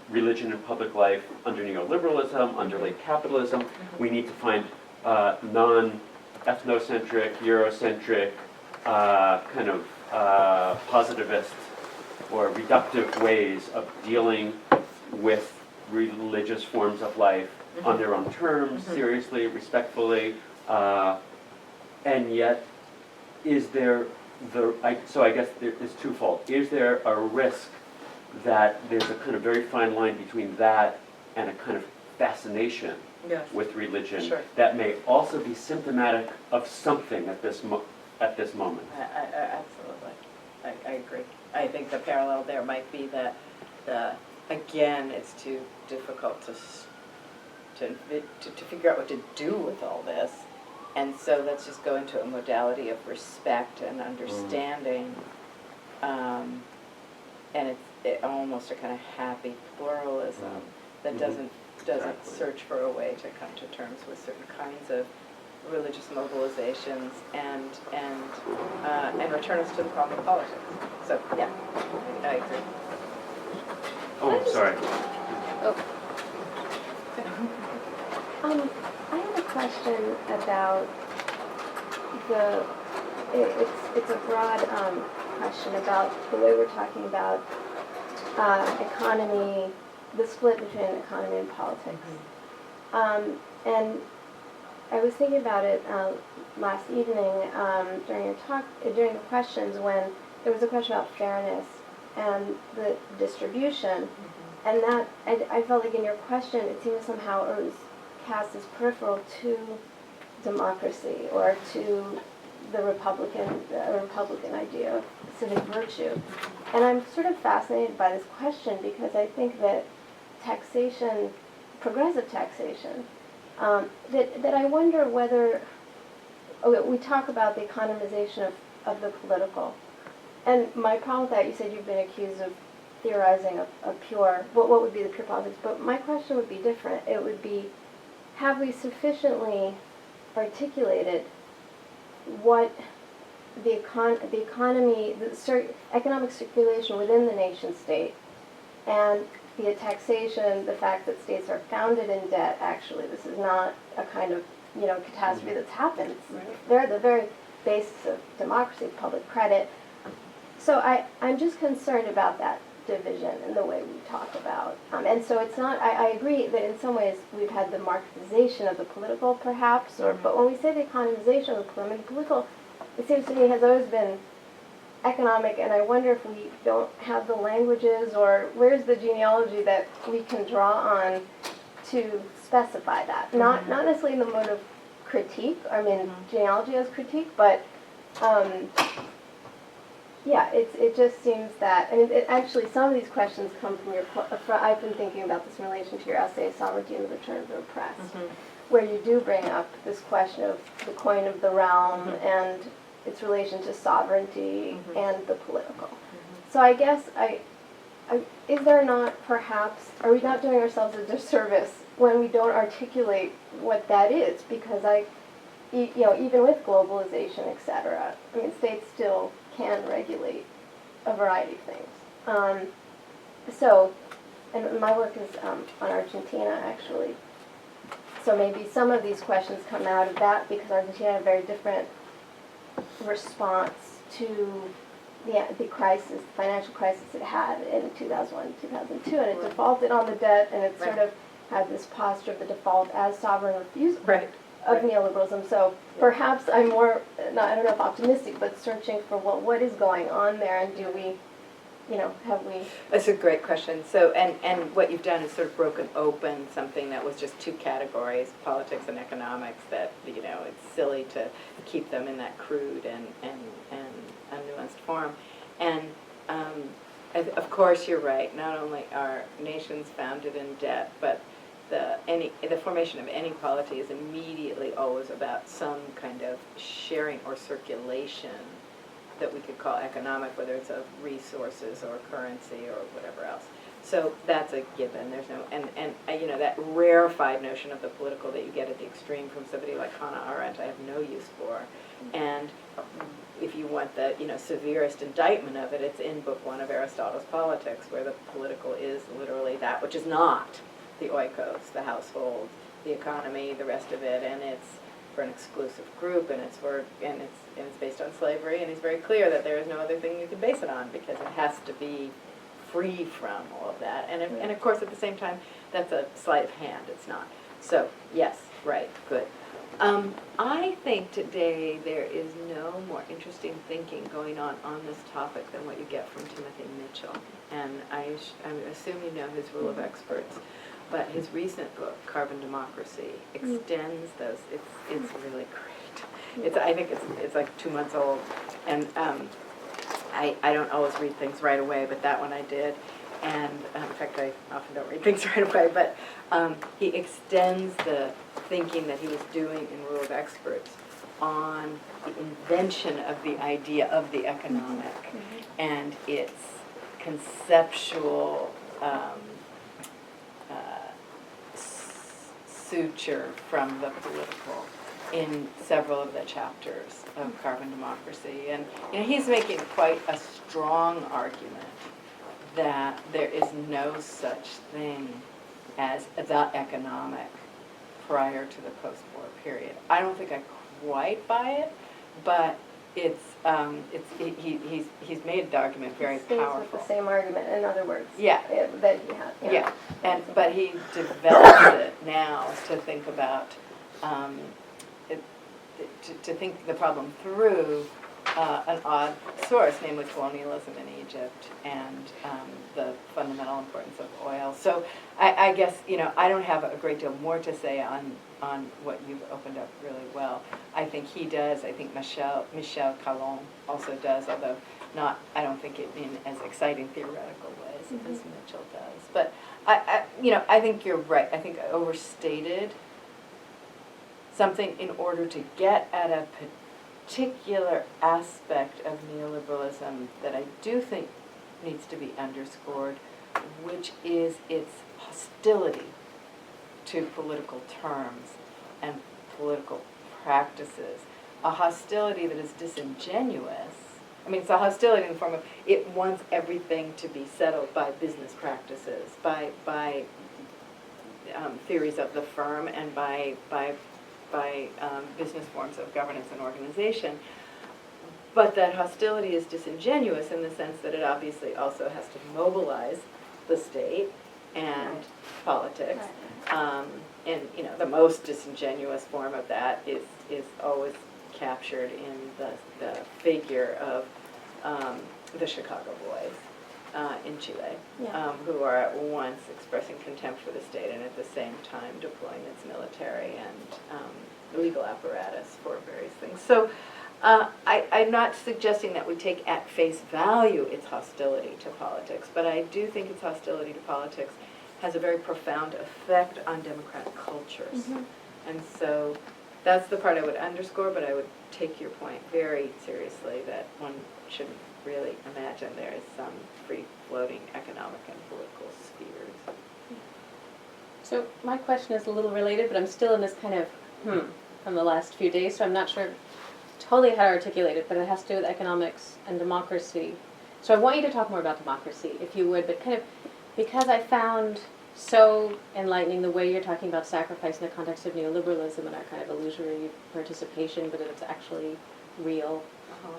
religion in public life under neoliberalism, under late capitalism. We need to find non-ethnocentric, Eurocentric, kind of positivist or reductive ways of dealing with religious forms of life on their own terms, seriously, respectfully, and yet is there so I guess it's twofold. Is there a risk that there's a kind of very fine line between that and a kind of fascination with religion that may also be symptomatic of something at this moment? Absolutely. I agree. I think the parallel there might be that again, it's too difficult to figure out what to do with all this. And so let's just go into a modality of respect and understanding, and it's almost a kind of happy pluralism that doesn't search for a way to come to terms with certain kinds of religious mobilizations and return us to the problem of politics. So yeah, I agree. Oh, sorry. I have a question about it's a broad question about the way we're talking about economy, the split between economy and politics. And I was thinking about it last evening during your talk, during the questions, when there was a question about fairness and the distribution, and that I felt like in your question it seemed somehow it was cast as peripheral to democracy or to the Republican idea of civic virtue. And I'm sort of fascinated by this question because I think that taxation, progressive taxation, that I wonder whether, okay, we talk about the economization of the political. And my problem with that, you said you've been accused of theorizing a pure, what would be the pure politics, but my question would be different. It would be, have we sufficiently articulated what the economy, economic circulation within the nation state, and the taxation, the fact that states are founded in debt, actually, this is not a kind of, catastrophe that's happened. They're the very basis of democracy, public credit. So I'm just concerned about that division in the way we talk about. And so it's not, I agree that in some ways we've had the marketization of the political, perhaps, but when we say the economization of the political, it seems to me has always been economic, and I wonder if we don't have the languages, or where's the genealogy that we can draw on to specify that. Not necessarily in the mode of critique, genealogy as critique, but yeah, it just seems that, actually some of these questions come from I've been thinking about this in relation to your essay, Sovereignty and the Return of the Oppressed, where you do bring up this question of the coin of the realm and its relation to sovereignty and the political. So I guess, is there not perhaps, are we not doing ourselves a disservice when we don't articulate what that is? Because even with globalization, et cetera, states still can regulate a variety of things. And my work is on Argentina, actually. So maybe some of these questions come out of that, because Argentina had a very different response to the crisis, financial crisis it had in 2001, 2002, and it defaulted on the debt, and it sort of had this posture of the default as sovereign refusal of neoliberalism. So perhaps I'm more, I don't know if optimistic, but searching for what is going on there, and do we, have we... That's a great question. So, and what you've done is sort of broken open something that was just two categories, politics and economics, that, it's silly to keep them in that crude and unnuanced form. And of course you're right, not only are nations founded in debt, but the formation of any polity is immediately always about some kind of sharing or circulation that we could call economic, whether it's of resources or currency or whatever else. So that's a given. There's no, and that rarefied notion of the political that you get at the extreme from somebody like Hannah Arendt, I have no use for. And if you want the severest indictment of it, it's in Book 1 of Aristotle's Politics, where the political is literally that which is not the oikos, the household, the economy, the rest of it, and it's for an exclusive group, and it's based on slavery, and he's very clear that there is no other thing you can base it on, because it has to be free from all of that. And of course, at the same time, that's a sleight of hand. It's not. So yes, right, good. I think today there is no more interesting thinking going on this topic than what you get from Timothy Mitchell. And I assume you know his Rule of Experts. But his recent book, Carbon Democracy, extends those. It's really great. I think it's like 2 months old, and I don't always read things right away, but that one I did. And in fact, I often don't read things right away. But he extends the thinking that he was doing in Rule of Experts on the invention of the idea of the economic and its conceptual suture from the political in several of the chapters of Carbon Democracy. And he's making quite a strong argument that there is no such thing as the economic prior to the post-war period. I don't think I quite buy it, but he's made the argument very powerful. With the same argument, in other words. Yeah. That he had. Yeah. But he develops it now to think about, to think the problem through an odd source, namely colonialism in Egypt and the fundamental importance of oil. So I guess, I don't have a great deal more to say on what you've opened up really well. I think he does. I think Michel Calon also does, although I don't think it in as exciting theoretical ways as Mitchell does. But I think you're right. I think I overstated something in order to get at a particular aspect of neoliberalism that I do think needs to be underscored, which is its hostility to political terms and political practices. A hostility that is disingenuous. I mean, it's a hostility in the form of it wants everything to be settled by business practices, by theories of the firm, and by business forms of governance and organization. But that hostility is disingenuous in the sense that it obviously also has to mobilize the state and politics. And the most disingenuous form of that is always captured in the figure of the Chicago Boys in Chile, Yeah. who are at once expressing contempt for the state and at the same time deploying its military and legal apparatus for various things. So I'm not suggesting that we take at face value its hostility to politics, but I do think its hostility to politics has a very profound effect on democratic cultures. Mhm. And so that's the part I would underscore, but I would take your point very seriously that one shouldn't really imagine there is some free-floating economic and political spheres. So my question is a little related, but I'm still in this kind of from the last few days, so I'm not sure totally how to articulate it, but it has to do with economics and democracy. So I want you to talk more about democracy, if you would, but kind of because I found so enlightening the way you're talking about sacrifice in the context of neoliberalism and our kind of illusory participation, but it's actually real.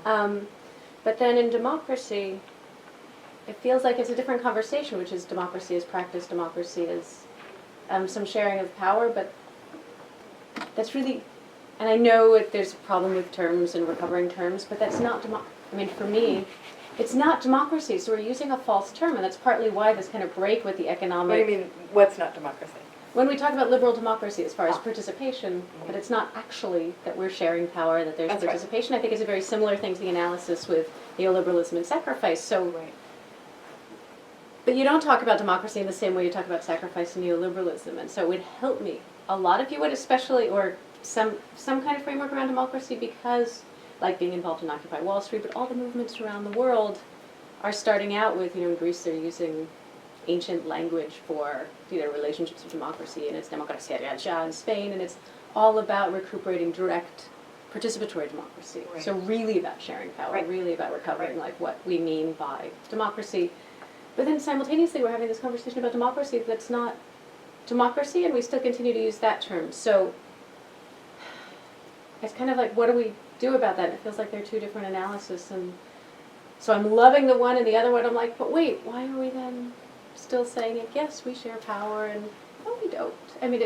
But then in democracy, it feels like it's a different conversation, which is democracy is practice, democracy is some sharing of power, but that's really, and I know there's a problem with terms and recovering terms, but that's not, I mean, for me, it's not democracy, so we're using a false term, and that's partly why this kind of break with the economic... What do you mean, what's not democracy? When we talk about liberal democracy as far as participation, but it's not actually that we're sharing power, that there's That's right. participation. I think it's a very similar thing to the analysis with neoliberalism and sacrifice. So, Right. but you don't talk about democracy in the same way you talk about sacrifice and neoliberalism, and so it would help me a lot if you would, especially, or some kind of framework around democracy, because like being involved in Occupy Wall Street, but all the movements around the world are starting out with, in Greece they're using ancient language for relationships with democracy, and it's Democracia Real in Spain, and it's all about recuperating direct participatory democracy. Right. So really about sharing power, Right. really about recovering Right. like what we mean by democracy. But then simultaneously we're having this conversation about democracy that's not democracy, and we still continue to use that term. So it's kind of like, what do we do about that? It feels like they're two different analyses, and so I'm loving the one and the other one. I'm like, but wait, why are we then still saying it? Yes, we share power, and no, we don't. I mean,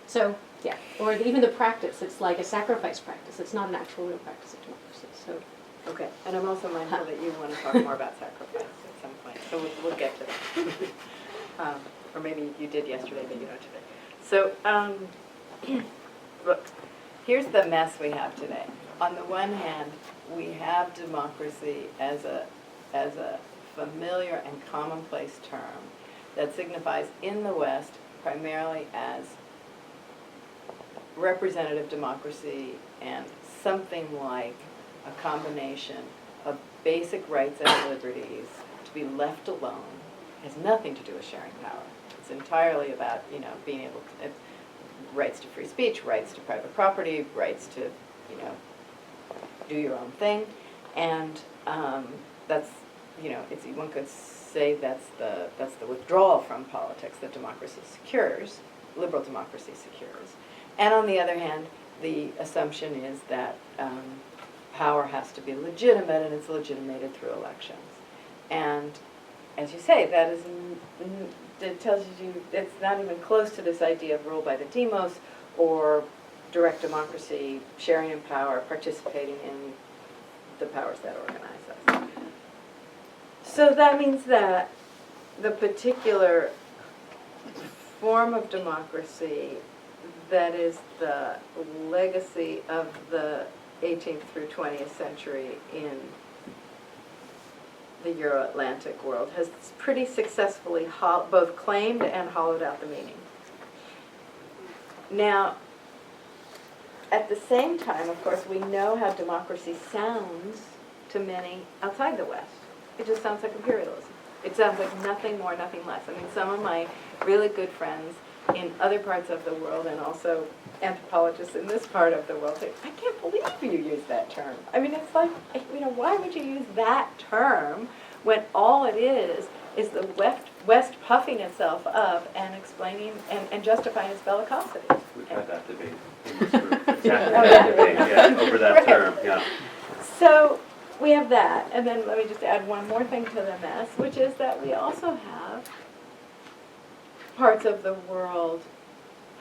so yeah, or even the practice. It's like a sacrifice practice. It's not an actual real practice of democracy. So Okay, and I'm also mindful that you want to talk more about sacrifice at some point, so we'll get to that. Or maybe you did yesterday, but you don't today. So, look, here's the mess we have today. On the one hand, we have democracy as a familiar and commonplace term that signifies in the West primarily as representative democracy and something like a combination of basic rights and liberties to be left alone. It has nothing to do with sharing power. It's entirely about, being able to, rights to free speech, rights to private property, rights to, do your own thing. And that's, one could say that's the withdrawal from politics that democracy secures, liberal democracy secures. And on the other hand, the assumption is that power has to be legitimate, and it's legitimated through elections. And as you say, that is, it tells you it's not even close to this idea of rule by the demos or direct democracy, sharing in power, participating in the powers that organize us. So that means that the particular form of democracy that is the legacy of the 18th through 20th century in the Euro-Atlantic world has pretty successfully both claimed and hollowed out the meaning. Now, at the same time, of course, we know how democracy sounds to many outside the West. It just sounds like imperialism. It sounds like nothing more, nothing less. I mean, some of my really good friends in other parts of the world, and also anthropologists in this part of the world, say, I can't believe you use that term. I mean, it's like, why would you use that term when all it is the West puffing itself up and explaining and justifying its bellicosity? We've had that debate in this group. Exactly that debate, yeah, over that Right. term, yeah. So we have that, and then let me just add one more thing to the mess, which is that we also have parts of the world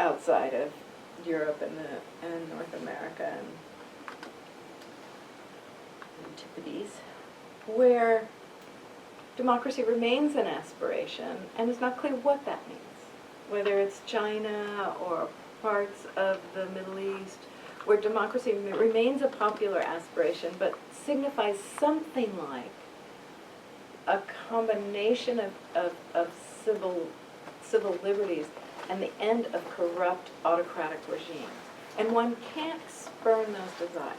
outside of Europe and North America and Antipodes, where democracy remains an aspiration, and it's not clear what that means. Whether it's China or parts of the Middle East, where democracy remains a popular aspiration, but signifies something like a combination of civil liberties and the end of corrupt autocratic regimes. And one can't spurn those desires.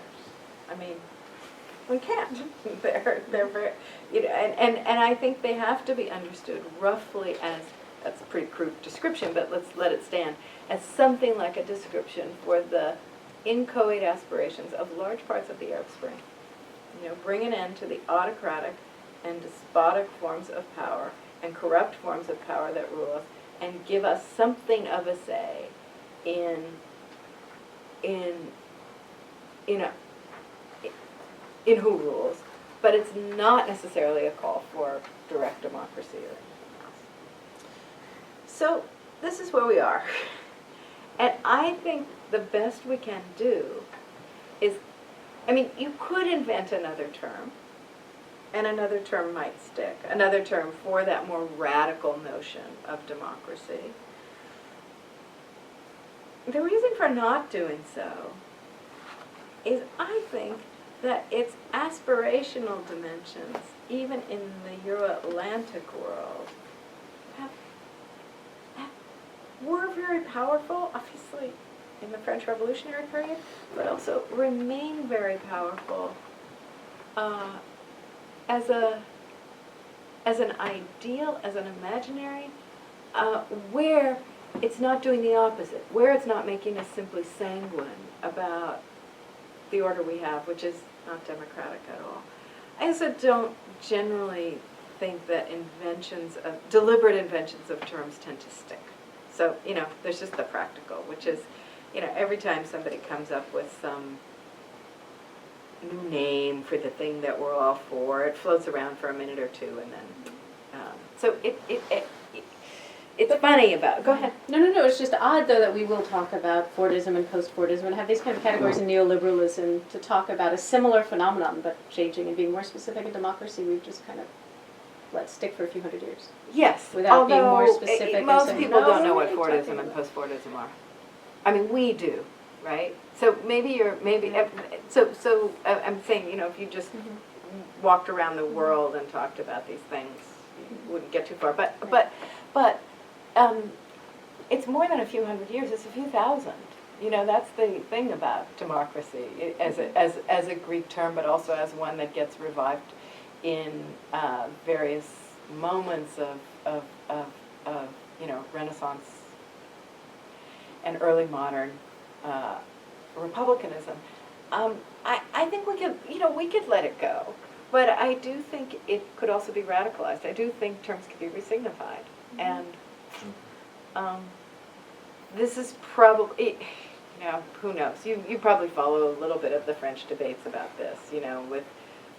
I mean, one can't. They're very, and I think they have to be understood roughly as, that's a pretty crude description, but let's let it stand, as something like a description for the inchoate aspirations of large parts of the Arab Spring. Bring an end to the autocratic and despotic forms of power and corrupt forms of power that rule us, and give us something of a say in who rules, but it's not necessarily a call for direct democracy or anything else. So this is where we are. And I think the best we can do is, you could invent another term, and another term might stick, another term for that more radical notion of democracy. The reason for not doing so is, I think, that its aspirational dimensions, even in the Euro-Atlantic world, were very powerful, obviously, in the French Revolutionary period, but also remain very powerful as an ideal, as an imaginary, where it's not doing the opposite, where it's not making us simply sanguine about the order we have, which is not democratic at all. I also don't generally think that deliberate inventions of terms tend to stick. So, there's just the practical, which is, every time somebody comes up with some new name for the thing that we're all for, it floats around for a minute or two, and then, so it's funny about, go ahead. No, it's just odd, though, that we will talk about Fordism and post-Fordism and have these kind of categories in neoliberalism to talk about a similar phenomenon, but changing and being more specific in democracy, we've just kind of let stick for a few hundred years. Yes, Without being more specific and most saying, people "No, don't know we're what really Fordism talking and about-" post-Fordism are. We do, right? So maybe I'm saying, if you just walked around the world and talked about these things, you wouldn't get too far. But it's more than a few hundred years. It's a few thousand. That's the thing about democracy as a Greek term, but also as one that gets revived in various moments of Renaissance and early modern republicanism. I think we could let it go, but I do think it could also be radicalized. I do think terms could be resignified, and this is probably, who knows? You probably follow a little bit of the French debates about this,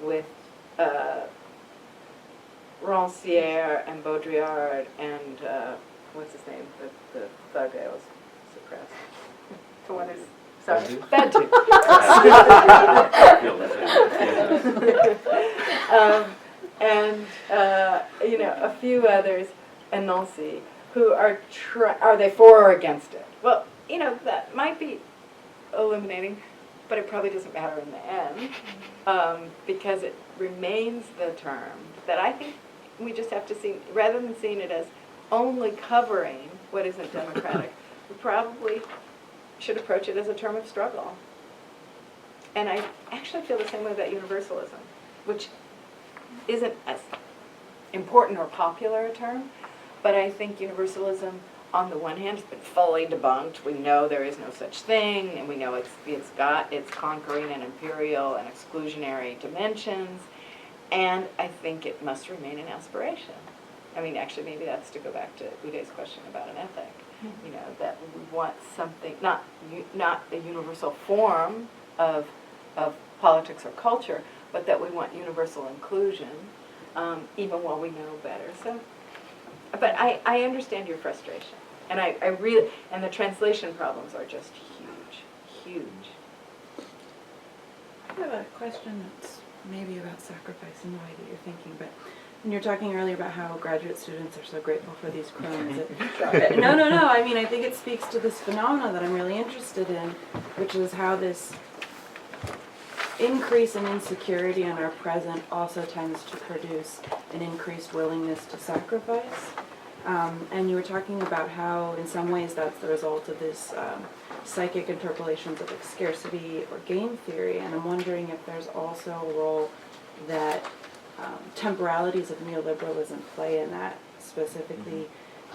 with Rancière and Baudrillard and what's his name? The thug that was suppressed. The one who's sorry. Badu. And a few others, and Nancy, who are they for or against it? Well, that might be illuminating, but it probably doesn't matter in the end, because it remains the term that I think we just have to see, rather than seeing it as only covering what isn't democratic, we probably should approach it as a term of struggle. And I actually feel the same way about universalism, which isn't as important or popular a term, but I think universalism, on the one hand, has been fully debunked. We know there is no such thing, and we know it's got its conquering and imperial and exclusionary dimensions, and I think it must remain an aspiration. I mean, actually, maybe that's to go back to Uday's question about an ethic. You know, that we want something, not a universal form of politics or culture, but that we want universal inclusion, even while we know better. So, but I understand your frustration, and I really, and the translation problems are just huge. I have a question that's maybe about sacrifice in the way that you're thinking, but when you're talking earlier about how graduate students are so grateful for these crumbs. No, I mean, I think it speaks to this phenomena that I'm really interested in, which is how this increase in insecurity in our present also tends to produce an increased willingness to sacrifice. And you were talking about how, in some ways, that's the result of this psychic interpolations of like scarcity or game theory. And I'm wondering if there's also a role that temporalities of neoliberalism play in that, specifically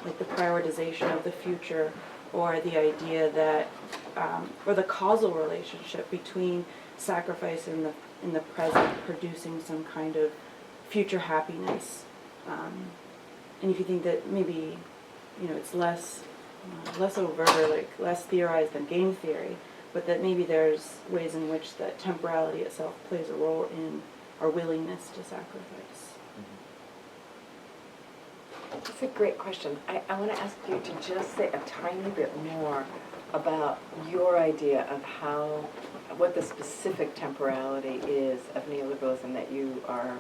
like the prioritization of the future, or the idea that, or the causal relationship between sacrifice in the present producing some kind of future happiness. And if you think that maybe, you know, it's less overt or like less theorized than game theory, but that maybe there's ways in which that temporality itself plays a role in our willingness to sacrifice. That's a great question. I want to ask you to just say a tiny bit more about your idea of what the specific temporality is of neoliberalism that you are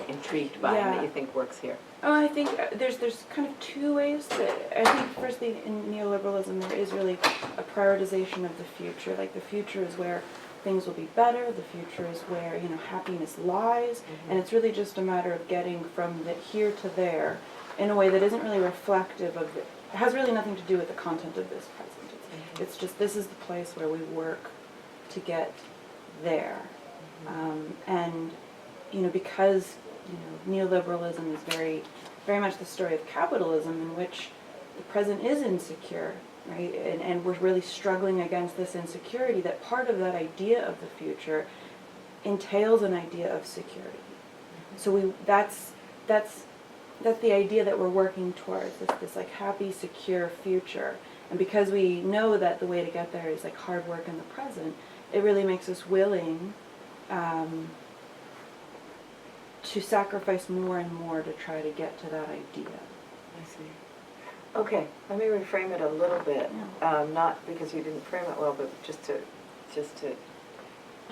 intrigued by and that you think works here. Oh, I think there's kind of two ways that, I think firstly in neoliberalism there is really a prioritization of the future. Like the future is where things will be better, the future is where, you know, happiness lies, and it's really just a matter of getting from the here to there in a way that isn't really reflective of it has really nothing to do with the content of this present. It's just this is the place where we work to get there. And, you know, because, you know, neoliberalism is very, very much the story of capitalism in which the present is insecure, right? And we're really struggling against this insecurity, that part of that idea of the future entails an idea of security. So that's the idea that we're working towards, this like happy, secure future. And because we know that the way to get there is like hard work in the present, it really makes us willing to sacrifice more and more to try to get to that idea. I see. Okay, let me reframe it a little bit. Not because you didn't frame it well, but just to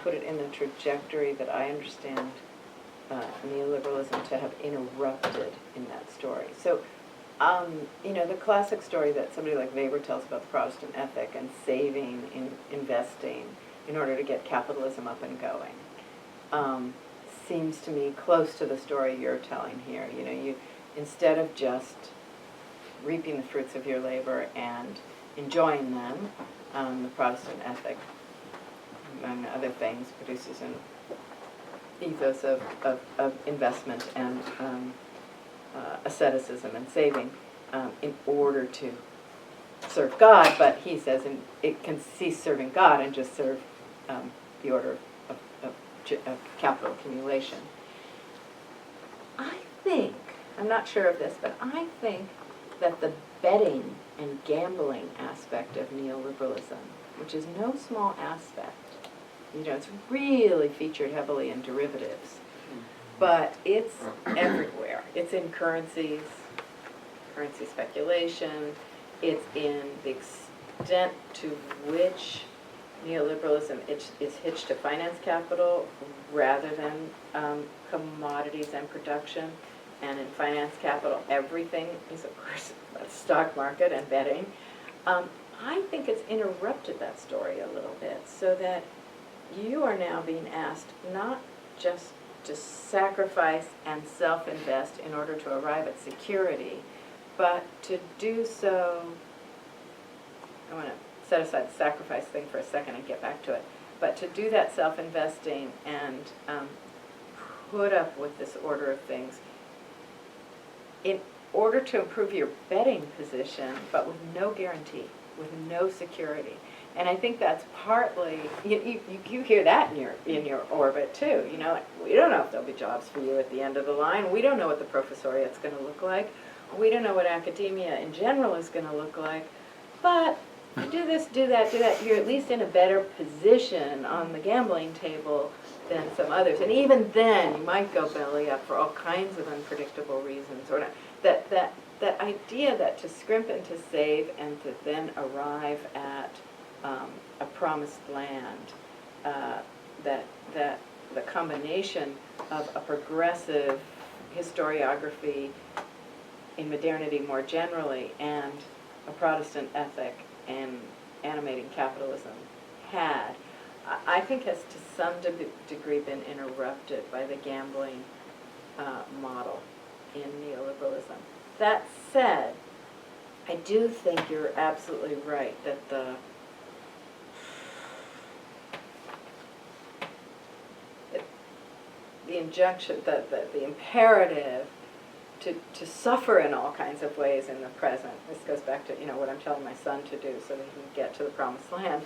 put it in the trajectory that I understand neoliberalism to have interrupted in that story. So, you know, the classic story that somebody like Weber tells about the Protestant ethic and saving, investing in order to get capitalism up and going, seems to me close to the story you're telling here. You know, you instead of just reaping the fruits of your labor and enjoying them, the Protestant ethic, among other things, produces an ethos of investment and asceticism and saving in order to serve God, but he says it can cease serving God and just serve the order of capital accumulation. I think, I'm not sure of this, but I think that the betting and gambling aspect of neoliberalism, which is no small aspect, you know, it's really featured heavily in derivatives, but it's everywhere. It's in currencies, currency speculation. It's in the extent to which neoliberalism is hitched to finance capital rather than commodities and production. And in finance capital, everything is, of course, the stock market and betting. I think it's interrupted that story a little bit, so that you are now being asked not just to sacrifice and self-invest in order to arrive at security, but to do so, I want to set aside the sacrifice thing for a second and get back to it. But to do that self-investing and put up with this order of things in order to improve your betting position, but with no guarantee, with no security. And I think that's partly, you hear that in your orbit too. You know, we don't know if there'll be jobs for you at the end of the line. We don't know what the professoriate's going to look like. We don't know what academia in general is going to look like. But you do this, do that, you're at least in a better position on the gambling table than some others. And even then, you might go belly up for all kinds of unpredictable reasons. Or not. That idea that to scrimp and to save and to then arrive at a promised land, that the combination of a progressive historiography in modernity more generally and a Protestant ethic and animating capitalism had, I think has to some degree been interrupted by the gambling model in neoliberalism. That said, I do think you're absolutely right that the injunction, the imperative to suffer in all kinds of ways in the present. This goes back to what I'm telling my son to do so that he can get to the promised land,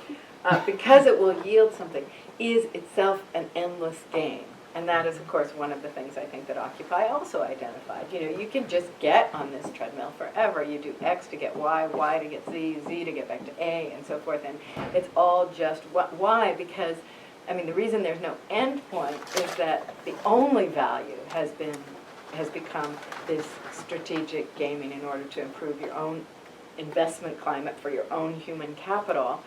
because it will yield something, is itself an endless game. And that is, of course, one of the things I think that Occupy also identified. You can just get on this treadmill forever. You do X to get Y, Y to get Z, Z to get back to A, and so forth. And it's all just why? Because, the reason there's no end point is that the only value has become this strategic gaming in order to improve your own investment climate for your own human capital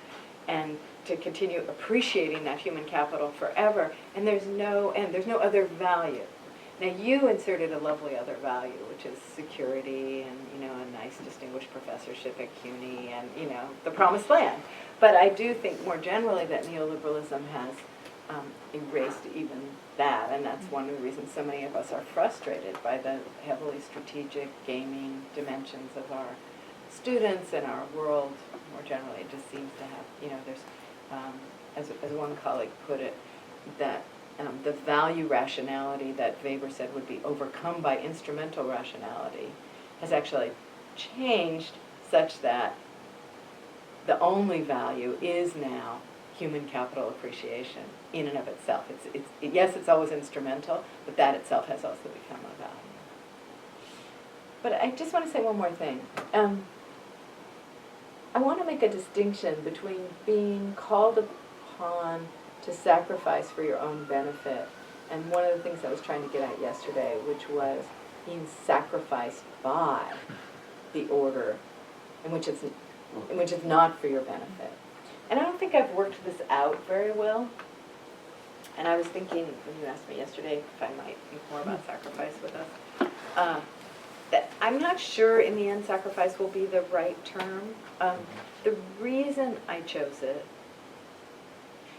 and to continue appreciating that human capital forever. And there's no end, there's no other value. Now you inserted a lovely other value, which is security and a nice distinguished professorship at CUNY and the promised land. But I do think more generally that neoliberalism has erased even that, and that's one of the reasons so many of us are frustrated by the heavily strategic gaming dimensions of our students and our world more generally. It just seems to have, there's, as one colleague put it, that the value rationality that Weber said would be overcome by instrumental rationality has actually changed such that the only value is now human capital appreciation in and of itself. Yes, it's always instrumental, but that itself has also become a value. But I just want to say one more thing. I want to make a distinction between being called upon to sacrifice for your own benefit and one of the things I was trying to get at yesterday, which was being sacrificed by the order in which it's not for your benefit. And I don't think I've worked this out very well. And I was thinking, when you asked me yesterday if I might think more about sacrifice with us, that I'm not sure in the end sacrifice will be the right term. The reason I chose it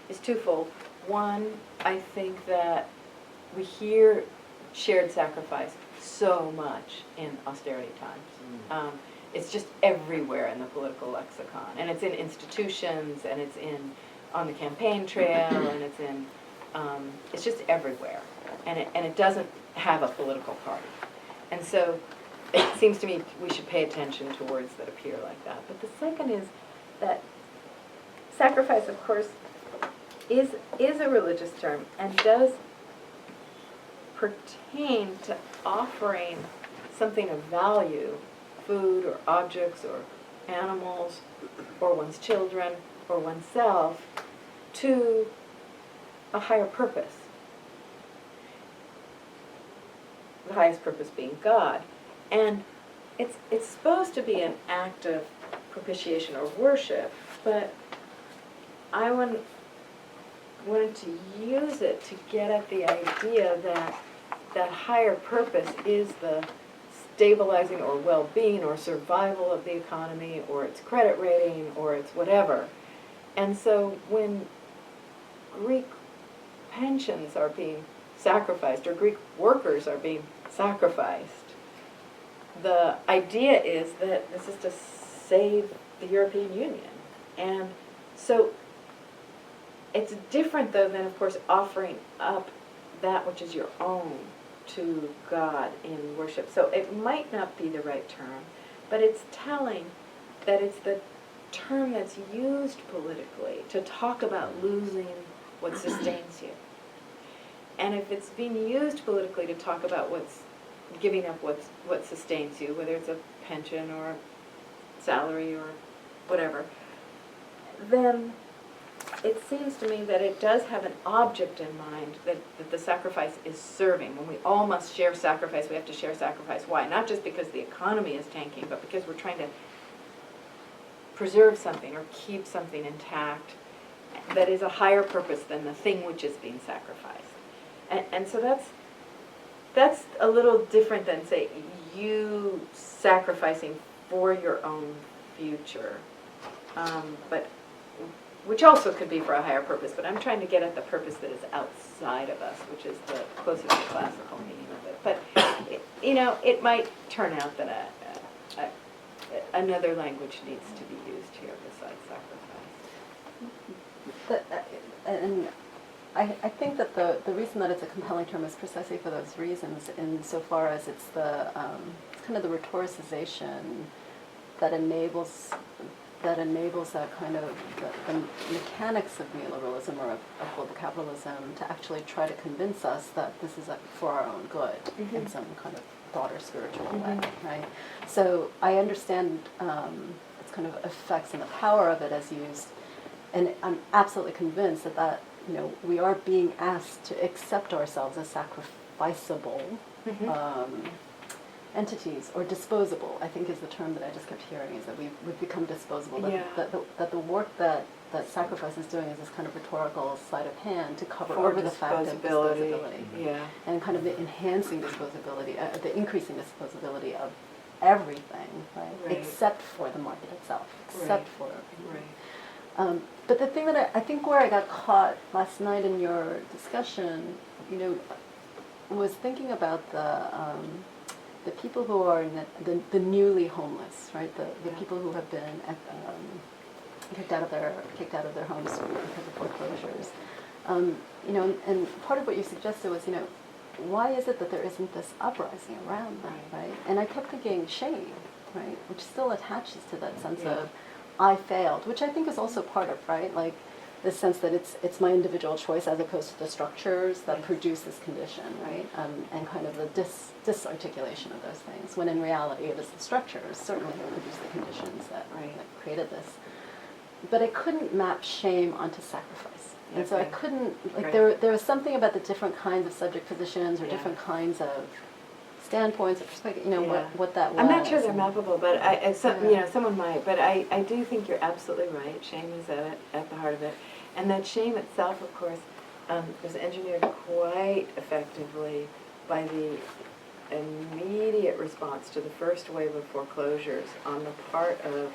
is twofold. One, I think that we hear shared sacrifice so much in austerity times. It's just everywhere in the political lexicon, and it's in institutions, and it's on the campaign trail, and it's just everywhere, and it doesn't have a political party, and so it seems to me we should pay attention to words that appear like that. But the second is that sacrifice, of course, is a religious term and does pertain to offering something of value, food or objects or animals or one's children or oneself, to a higher purpose. The highest purpose being God. And it's supposed to be an act of propitiation or worship, but I wanted to use it to get at the idea that higher purpose is the stabilizing or well-being or survival of the economy or its credit rating or its whatever. And so when Greek pensions are being sacrificed or Greek workers are being sacrificed, the idea is that this is to save the European Union And so it's different, though, than, of course, offering up that which is your own to God in worship. So it might not be the right term, but it's telling that it's the term that's used politically to talk about losing what sustains you. And if it's being used politically to talk about giving up what sustains you, whether it's a pension or a salary or whatever, then it seems to me that it does have an object in mind that the sacrifice is serving. When we all must share sacrifice, we have to share sacrifice. Why? Not just because the economy is tanking, but because we're trying to preserve something or keep something intact that is a higher purpose than the thing which is being sacrificed. And so that's a little different than, say, you sacrificing for your own future, but which also could be for a higher purpose. But I'm trying to get at the purpose that is outside of us, which is the closer to the classical meaning of it. But it might turn out that another language needs to be used here besides sacrifice. And I think that the reason that it's a compelling term is precisely for those reasons, insofar as it's the it's kind of the rhetoricization that enables that kind of the mechanics of neoliberalism or of global capitalism to actually try to convince us that this is for our own good in some kind of broader spiritual way, right? So I understand its kind of effects and the power of it as used, and I'm absolutely convinced that we are being asked to accept ourselves as sacrificable entities, or disposable, I think is the term that I just kept hearing, is that we've become disposable, that the work that sacrifice is doing is this kind of rhetorical sleight of hand to cover over the fact of disposability, and kind of the enhancing disposability, the increasing disposability of everything, right? Except for the market itself, except for but the thing that I think where I got caught last night in your discussion, was thinking about the people who are the newly homeless, right? The people who have been kicked out of their homes because of foreclosures. And part of what you suggested was, why is it that there isn't this uprising around them, right? And I kept thinking shame, right, which still attaches to that sense of I failed, which I think is also part of, right, like the sense that it's my individual choice as opposed to the structures that produce this condition, right, and kind of the disarticulation of those things, when in reality it is the structures certainly that produce the conditions that created this. But I couldn't map shame onto sacrifice. And so I couldn't, there was something about the different kinds of subject positions or different kinds of standpoints or perspective, what that was. I'm not sure they're mappable, but someone might. But I do think you're absolutely right. Shame is at the heart of it. And that shame itself, of course, was engineered quite effectively by the immediate response to the first wave of foreclosures on the part of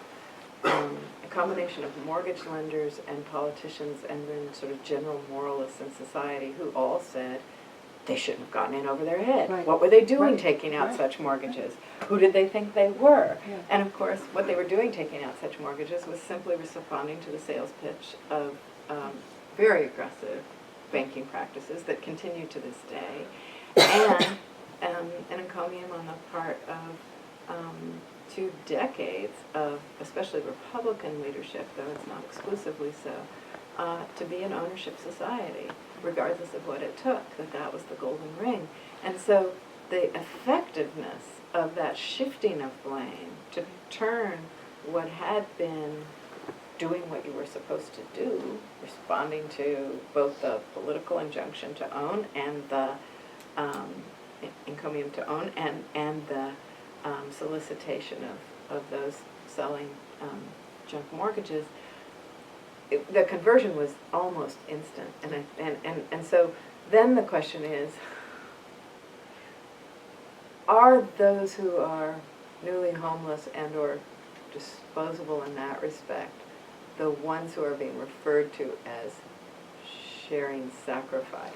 a combination of mortgage lenders and politicians and then sort of general moralists in society who all said they shouldn't have gotten in over their head. Right. What were they doing taking out such mortgages? Who did they think they were? Yeah. And of course, what they were doing taking out such mortgages was simply responding to the sales pitch of very aggressive banking practices that continue to this day, and an encomium on the part of 2 decades of especially Republican leadership, though it's not exclusively so, to be an ownership society, regardless of what it took, that was the golden ring. And so the effectiveness of that shifting of blame to turn what had been doing what you were supposed to do, responding to both the political injunction to own and the encomium to own and the solicitation of those selling junk mortgages, the conversion was almost instant. And so then the question is, are those who are newly homeless and or disposable in that respect the ones who are being referred to as sharing sacrifice?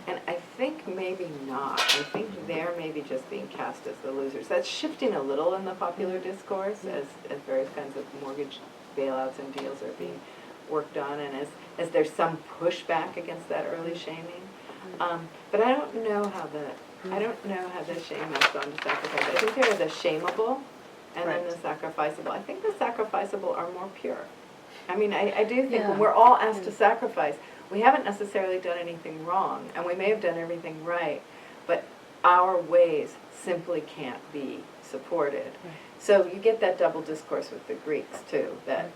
And I think maybe not. I think they're maybe just being cast as the losers. That's shifting a little in the popular discourse as various kinds of mortgage bailouts and deals are being worked on, and as there's some pushback against that early shaming. But I don't know how the shame has gone to sacrifice. I think there are the shameable and then the sacrificable. I think the sacrificable are more pure. I mean, I do think when we're all asked to sacrifice, we haven't necessarily done anything wrong, and we may have done everything right, but our ways simply can't be supported. So you get that double discourse with the Greeks too, that,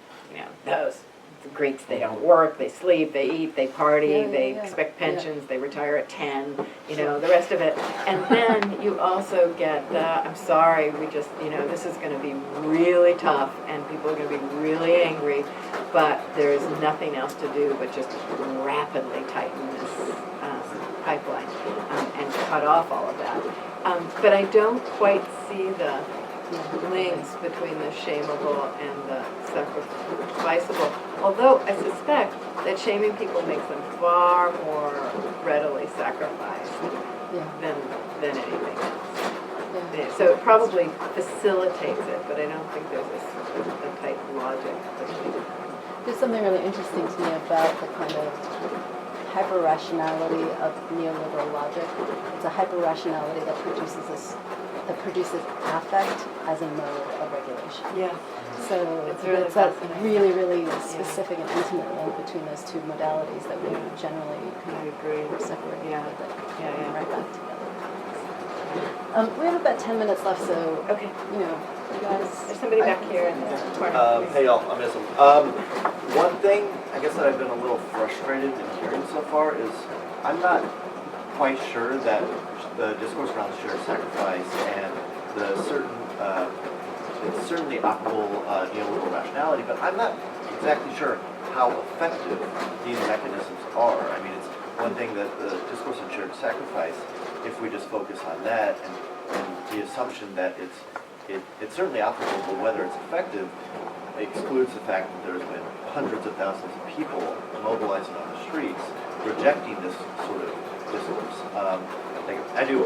the Greeks, they don't work, they sleep, they eat, they party, they expect pensions, they retire at 10, the rest of it. And then you also get the, I'm sorry, we just, this is going to be really tough and people are going to be really angry, but there's nothing else to do but just rapidly tighten this pipeline and cut off all of that. But I don't quite see the links between the shameable and the sacrificable, although I suspect that shaming people makes them far more readily sacrificed than anything else. So it probably facilitates it, but I don't think there's a tight logic between them. There's something really interesting to me about the kind of hyper-rationality of neoliberal logic. It's a hyper-rationality that produces affect as a mode of regulation. Yeah. So It's really it's a fascinating. really, really specific and intimate link between those two modalities that we generally I agree. separate Yeah. but Yeah, yeah. right back together. We have about 10 minutes left, so Okay. you guys. There's somebody back here in this corner. Hey y'all, I'm Ism. One thing, I guess that I've been a little frustrated in hearing so far is I'm not quite sure that the discourse around shared sacrifice and the it's certainly operable neoliberal rationality, but I'm not exactly sure how effective these mechanisms are. I mean, it's one thing that the discourse on shared sacrifice, if we just focus on that and the assumption that it's certainly operable, but whether it's effective excludes the fact that there's been hundreds of thousands of people mobilizing on the streets rejecting this sort of discourse. Like I do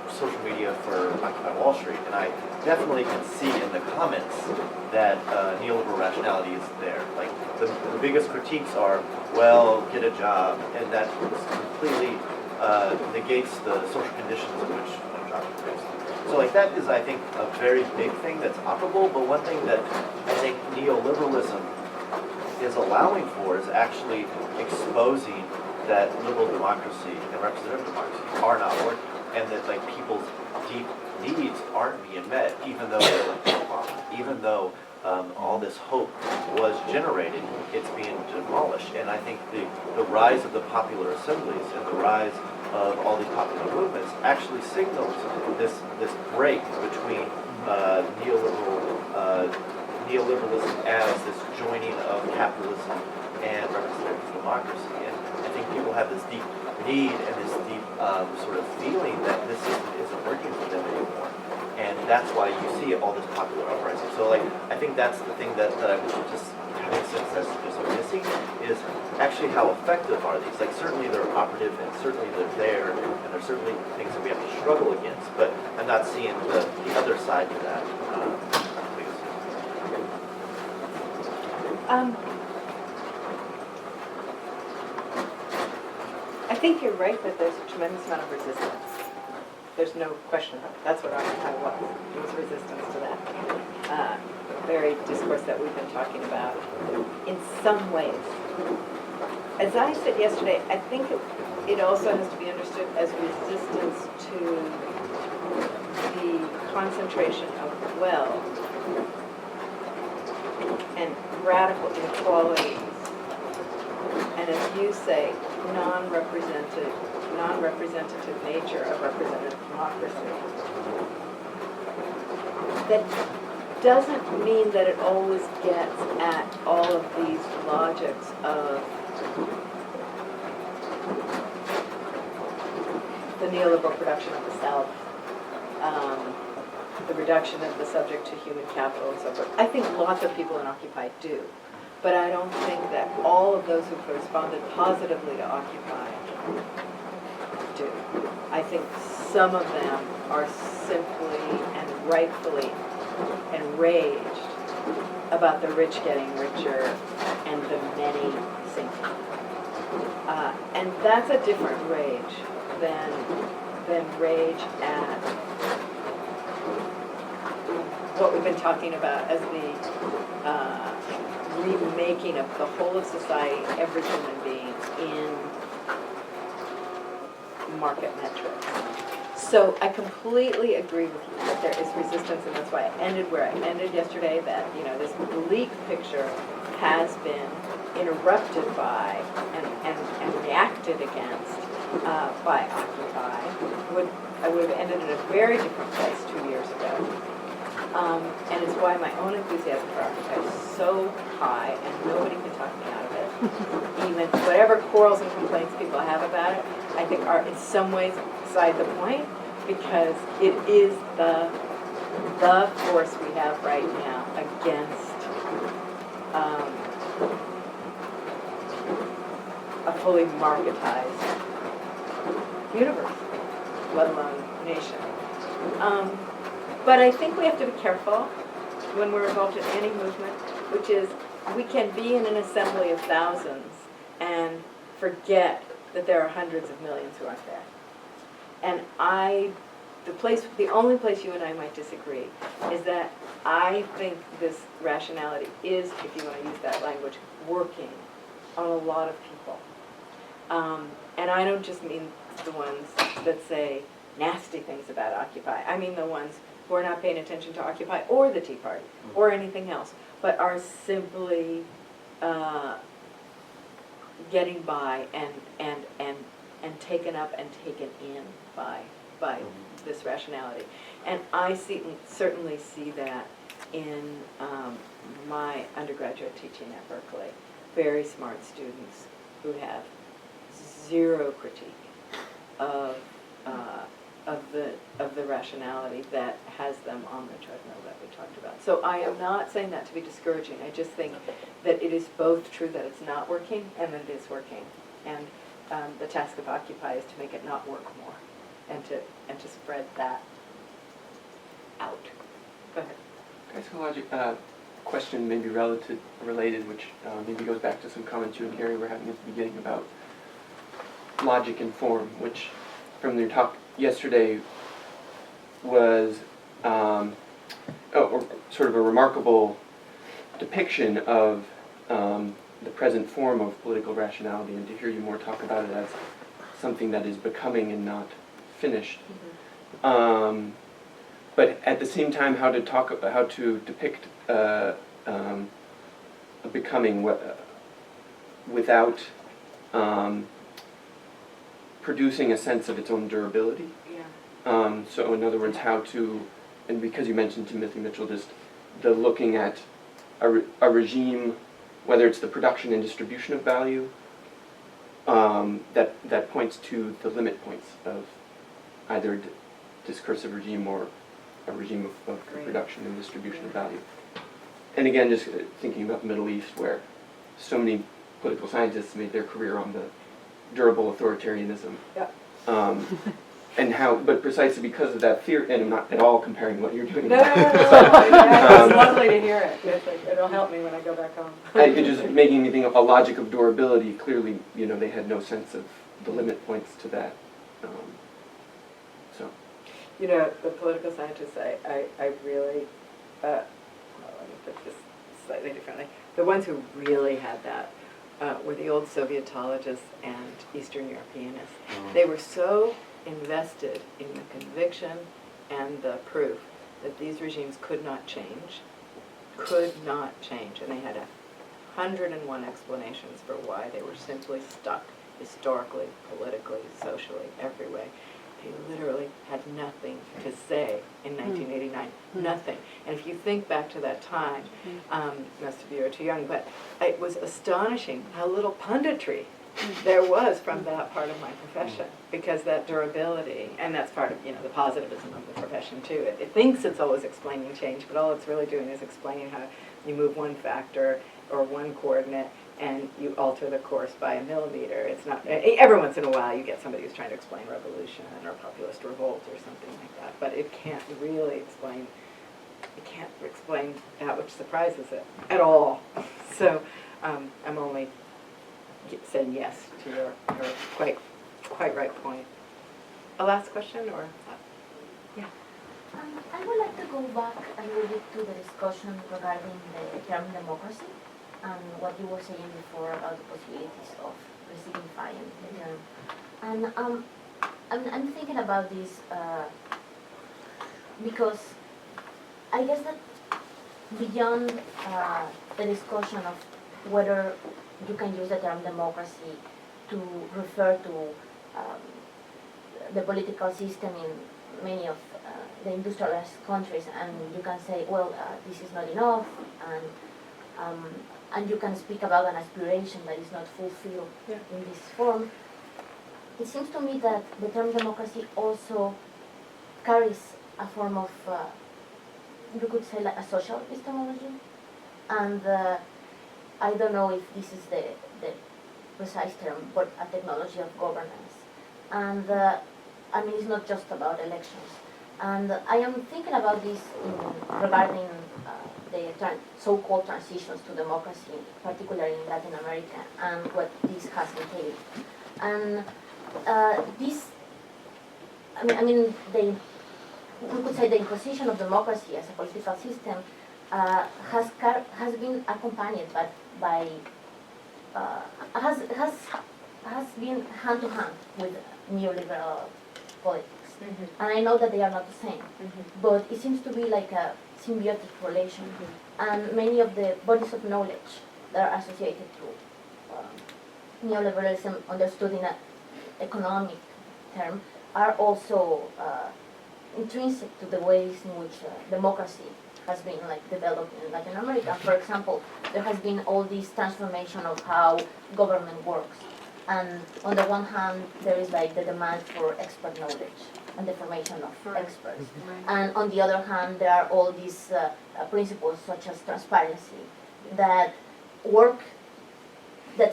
social media for Occupy Wall Street, and I definitely can see in the comments that neoliberal rationality is there. Like the biggest critiques are, well, get a job, and that completely negates the social conditions in which jobs are produced. So like that is, I think, a very big thing that's operable, but one thing that I think neoliberalism is allowing for is actually exposing that liberal democracy and representative democracy are not working, and that like people's deep needs aren't being met, even though they're like Obama, even though all this hope was generated, it's being demolished. And I think the rise of the popular assemblies and the rise of all these popular movements actually signals this break between neoliberalism as this joining of capitalism and representative democracy. And I think people have this deep need and this deep sort of feeling that this system isn't working for them anymore. And that's why you see all this popular uprising. So like, I think that's the thing that I was just having a sense that's just missing is actually how effective are these? Like certainly they're operative and certainly they're there and there's certainly things that we have to struggle against, but I'm not seeing the other side to that. I think you're right that there's a tremendous amount of resistance. There's no question about it. That's what Occupy was. It was resistance to that very discourse that we've been talking about in some ways. As I said yesterday, I think it also has to be understood as resistance to the concentration of wealth and radical inequalities, and as you say, non-representative nature of representative democracy. That doesn't mean that it always gets at all of these logics of the neoliberal production of the South, the reduction of the subject to human capital and so forth. I think lots of people in Occupy do. But I don't think that all of those who've responded positively to Occupy do. I think some of them are simply and rightfully enraged about the rich getting richer and the many sinking. And that's a different rage than rage at what we've been talking about as the remaking of the whole of society, every human being, in market metrics. So I completely agree with you that there is resistance, and that's why I ended where I ended yesterday, that, you know, this bleak picture has been interrupted by and reacted against by Occupy. I would have ended in a very different place 2 years ago. And it's why my own enthusiasm for Occupy is so high, and nobody can talk me out of it. Even whatever quarrels and complaints people have about it, I think are in some ways beside the point, because it is the force we have right now against a fully marketized universe, let alone nation. But I think we have to be careful when we're involved in any movement, which is we can be in an assembly of thousands and forget that there are hundreds of millions who aren't there. And the only place you and I might disagree is that I think this rationality is, if you want to use that language, working on a lot of people. And I don't just mean the ones that say nasty things about Occupy. I mean the ones who are not paying attention to Occupy or the Tea Party or anything else, but are simply getting by and taken up and taken in by this rationality. And I certainly see that in my undergraduate teaching at Berkeley. Very smart students who have zero critique of the rationality that has them on the treadmill that we talked about. So I am not saying that to be discouraging. I just think that it is both true that it's not working and that it is working. And the task of Occupy is to make it not work more and to spread that out. Go ahead. Logic question maybe related, which maybe goes back to some comments you and Gary were having at the beginning about logic and form, which from your talk yesterday was sort of a remarkable depiction of the present form of political rationality, and to hear you more talk about it as something that is becoming and not finished. Mm-hmm. But at the same time, how to depict a becoming without producing a sense of its own durability. Yeah. So in other words, how to, and because you mentioned Timothy Mitchell, just the looking at a regime, whether it's the production and distribution of value, that points to the limit points of either a discursive regime or a regime of production and distribution of value. And again, just thinking about the Middle East, where so many political scientists made their career on the durable authoritarianism. Yeah. And how, but precisely because of that fear, and I'm not at all comparing what you're doing. No. Yeah, it's lovely to hear it. It'll help me when I go back home. It's just making me think of a logic of durability. Clearly, they had no sense of the limit points to that. So. The political scientists, I really, let me put this slightly differently. The ones who really had that were the old Sovietologists and Eastern Europeanists. Mm-hmm. They were so invested in the conviction and the proof that these regimes could not change, and they had 101 explanations for why they were simply stuck historically, politically, socially, every way. They literally had nothing to say in 1989, nothing. And if you think back to that time, most of you are too young, but it was astonishing how little punditry there was from that part of my profession, because that durability, and that's part of the positivism of the profession too. It thinks it's always explaining change, but all it's really doing is explaining how you move one factor or one coordinate and you alter the course by a millimeter. It's not, every once in a while you get somebody who's trying to explain revolution or populist revolt or something like that, but it can't really explain I can't explain that which surprises it at all. So I'm only saying yes to your quite right point. A last question, or? Yeah. I would like to go back a little bit to the discussion regarding the term democracy and what you were saying before about the possibilities of resignifying the term. And I'm thinking about this because I guess that beyond the discussion of whether you can use the term democracy to refer to the political system in many of the industrialized countries, and you can say, well, this is not enough, and you can speak about an aspiration that is not fulfilled in this form. It seems to me that the term democracy also carries a form of, you could say, like a social epistemology, and I don't know if this is the precise term, but a technology of governance. And I mean, it's not just about elections. And I am thinking about this regarding the so-called transitions to democracy, particularly in Latin America, and what this has entailed. And this, we could say the imposition of democracy as a political system has been accompanied has been hand to hand with neoliberal politics. Mm-hmm. And I know that they are not the same, but it seems to be like a symbiotic relation. And many of the bodies of knowledge that are associated to neoliberalism, understood in an economic term, are also intrinsic to the ways in which democracy has been developed in Latin America. For example, there has been all this transformation of how government works. And on the one hand, there is the demand for expert knowledge and the formation of experts. Right. And on the other hand, there are all these principles such as transparency that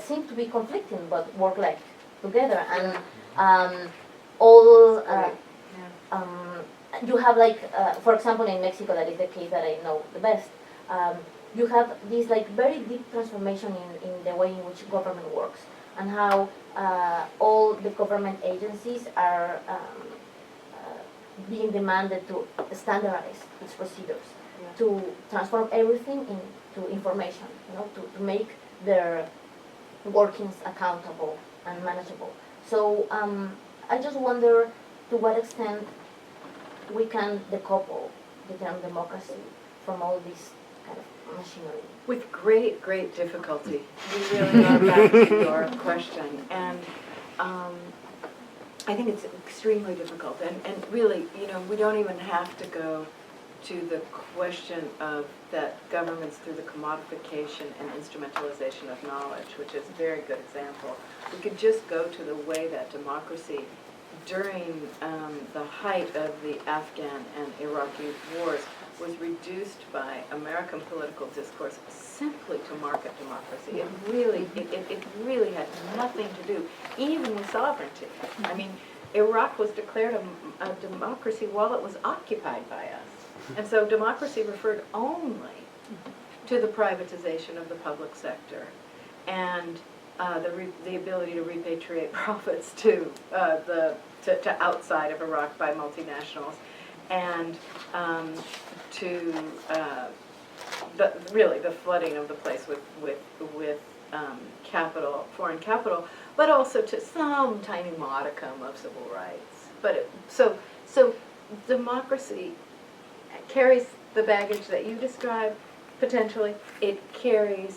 seem to be conflicting but work together. And you have for example, in Mexico, that is the case that I know the best. You have this very deep transformation in the way in which government works, and how all the government agencies are being demanded to standardize its procedures, to transform everything into information, to make their workings accountable and manageable. So I just wonder to what extent we can decouple the term democracy from all this kind of machinery. With great, great difficulty. We really are back to your question. And I think it's extremely difficult. And really, we don't even have to go to the question of that governments through the commodification and instrumentalization of knowledge, which is a very good example. We could just go to the way that democracy during the height of the Afghan and Iraqi wars was reduced by American political discourse simply to market democracy. It really had nothing to do, even with sovereignty. I mean, Iraq was declared a democracy while it was occupied by us. And so democracy referred only to the privatization of the public sector and the ability to repatriate profits to outside of Iraq by multinationals, and to the flooding of the place with capital, foreign capital, but also to some tiny modicum of civil rights. But so democracy carries the baggage that you described. Potentially, it carries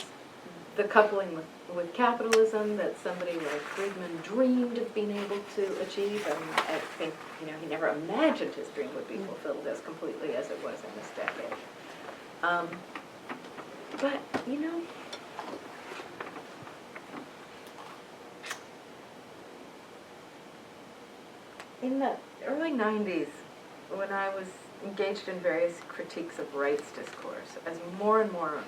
the coupling with capitalism that somebody like Friedman dreamed of being able to achieve, and I think he never imagined his dream would be fulfilled as completely as it was in this decade. But in the early 90s, when I was engaged in various critiques of rights discourse, as more and more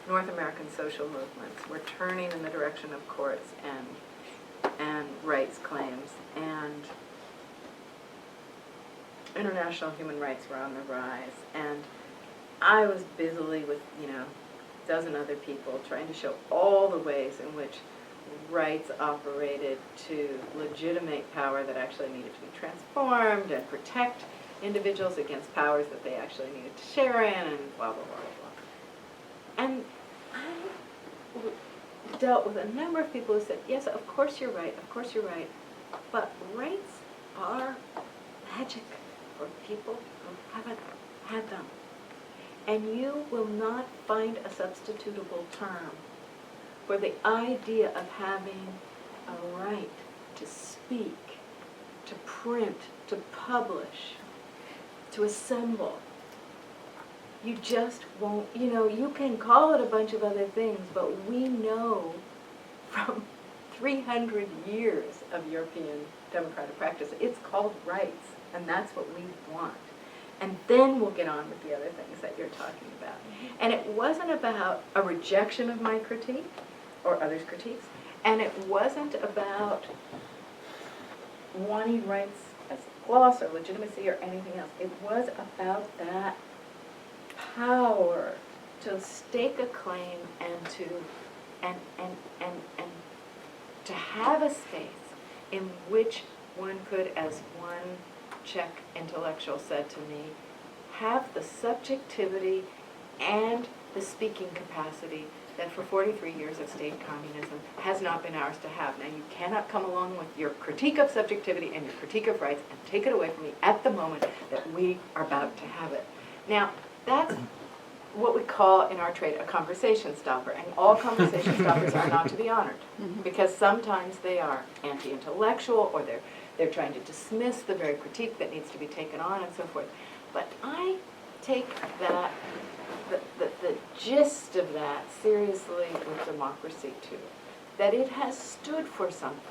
North American social movements were turning in the direction of courts and rights claims, and international human rights were on the rise, and I was busily with, a dozen other people trying to show all the ways in which rights operated to legitimate power that actually needed to be transformed and protect individuals against powers that they actually needed to share in, and blah, blah, blah, blah. And I dealt with a number of people who said, yes, of course you're right, but rights are magic for people who haven't had them. And you will not find a substitutable term for the idea of having a right to speak, to print, to publish, to assemble. You just won't, you can call it a bunch of other things, but we know from 300 years of European democratic practice, it's called rights, and that's what we want. And then we'll get on with the other things that you're talking about. And it wasn't about a rejection of my critique or others' critiques, and it wasn't about wanting rights as gloss or legitimacy or anything else. It was about that power to stake a claim and to have a space in which one could, as one Czech intellectual said to me, have the subjectivity and the speaking capacity that for 43 years of state communism has not been ours to have. Now, you cannot come along with your critique of subjectivity and your critique of rights and take it away from me at the moment that we are about to have it. Now, that's what we call in our trade a conversation stopper, and all conversation stoppers are not to be honored, because sometimes they are anti-intellectual, or they're trying to dismiss the very critique that needs to be taken on, and so forth. But I take that, the gist of that seriously with democracy too, that it has stood for something.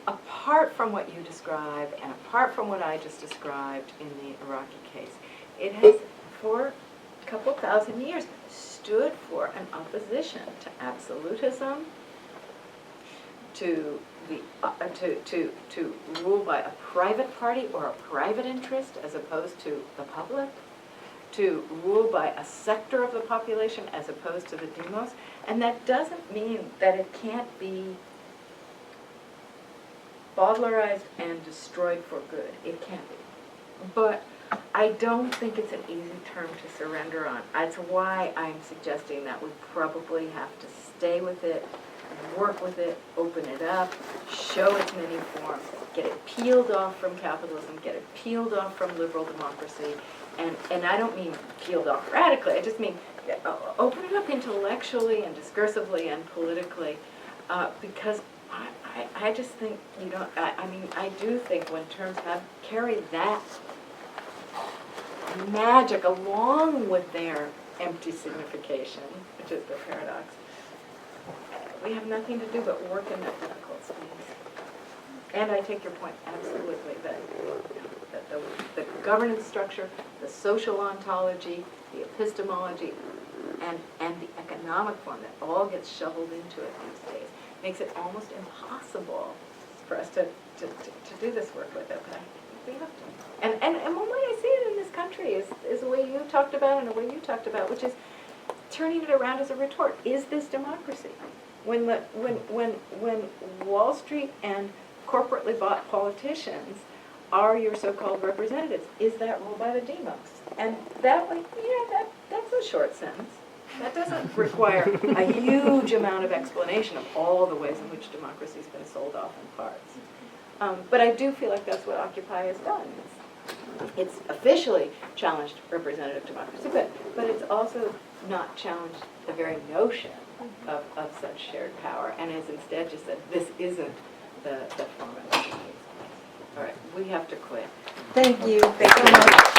Apart from what you described, and apart from what I just described in the Iraqi case, it has, for a couple thousand years, stood for an opposition to absolutism, to to rule by a private party or a private interest as opposed to the public, to rule by a sector of the population as opposed to the demos, and that doesn't mean that it can't be bowdlerized and destroyed for good. It can be. But I don't think it's an easy term to surrender on. That's why I'm suggesting that we probably have to stay with it, work with it, open it up, show its many forms, get it peeled off from capitalism, get it peeled off from liberal democracy, and I don't mean peeled off radically, I just mean open it up intellectually and discursively and politically, because I just think I do think when terms carry that magic along with their empty signification, which is the paradox, we have nothing to do but work in that difficult space. And I take your point absolutely that the governance structure, the social ontology, the epistemology, and the economic form that all gets shoveled into it these days makes it almost impossible for us to do this work with it. But I think we have to. And one way I see it in this country is the way you talked about and the way you talked about, which is turning it around as a retort. Is this democracy? When Wall Street and corporately bought politicians are your so-called representatives, is that ruled by the demos? And that way, that's a short sentence. That doesn't require a huge amount of explanation of all the ways in which democracy's been sold off in parts. But I do feel like that's what Occupy has done. It's officially challenged representative democracy, but it's also not challenged the very notion of such shared power, and has instead just said, this isn't the form of democracy. All right, we have to quit. Thank you. Thank you so much.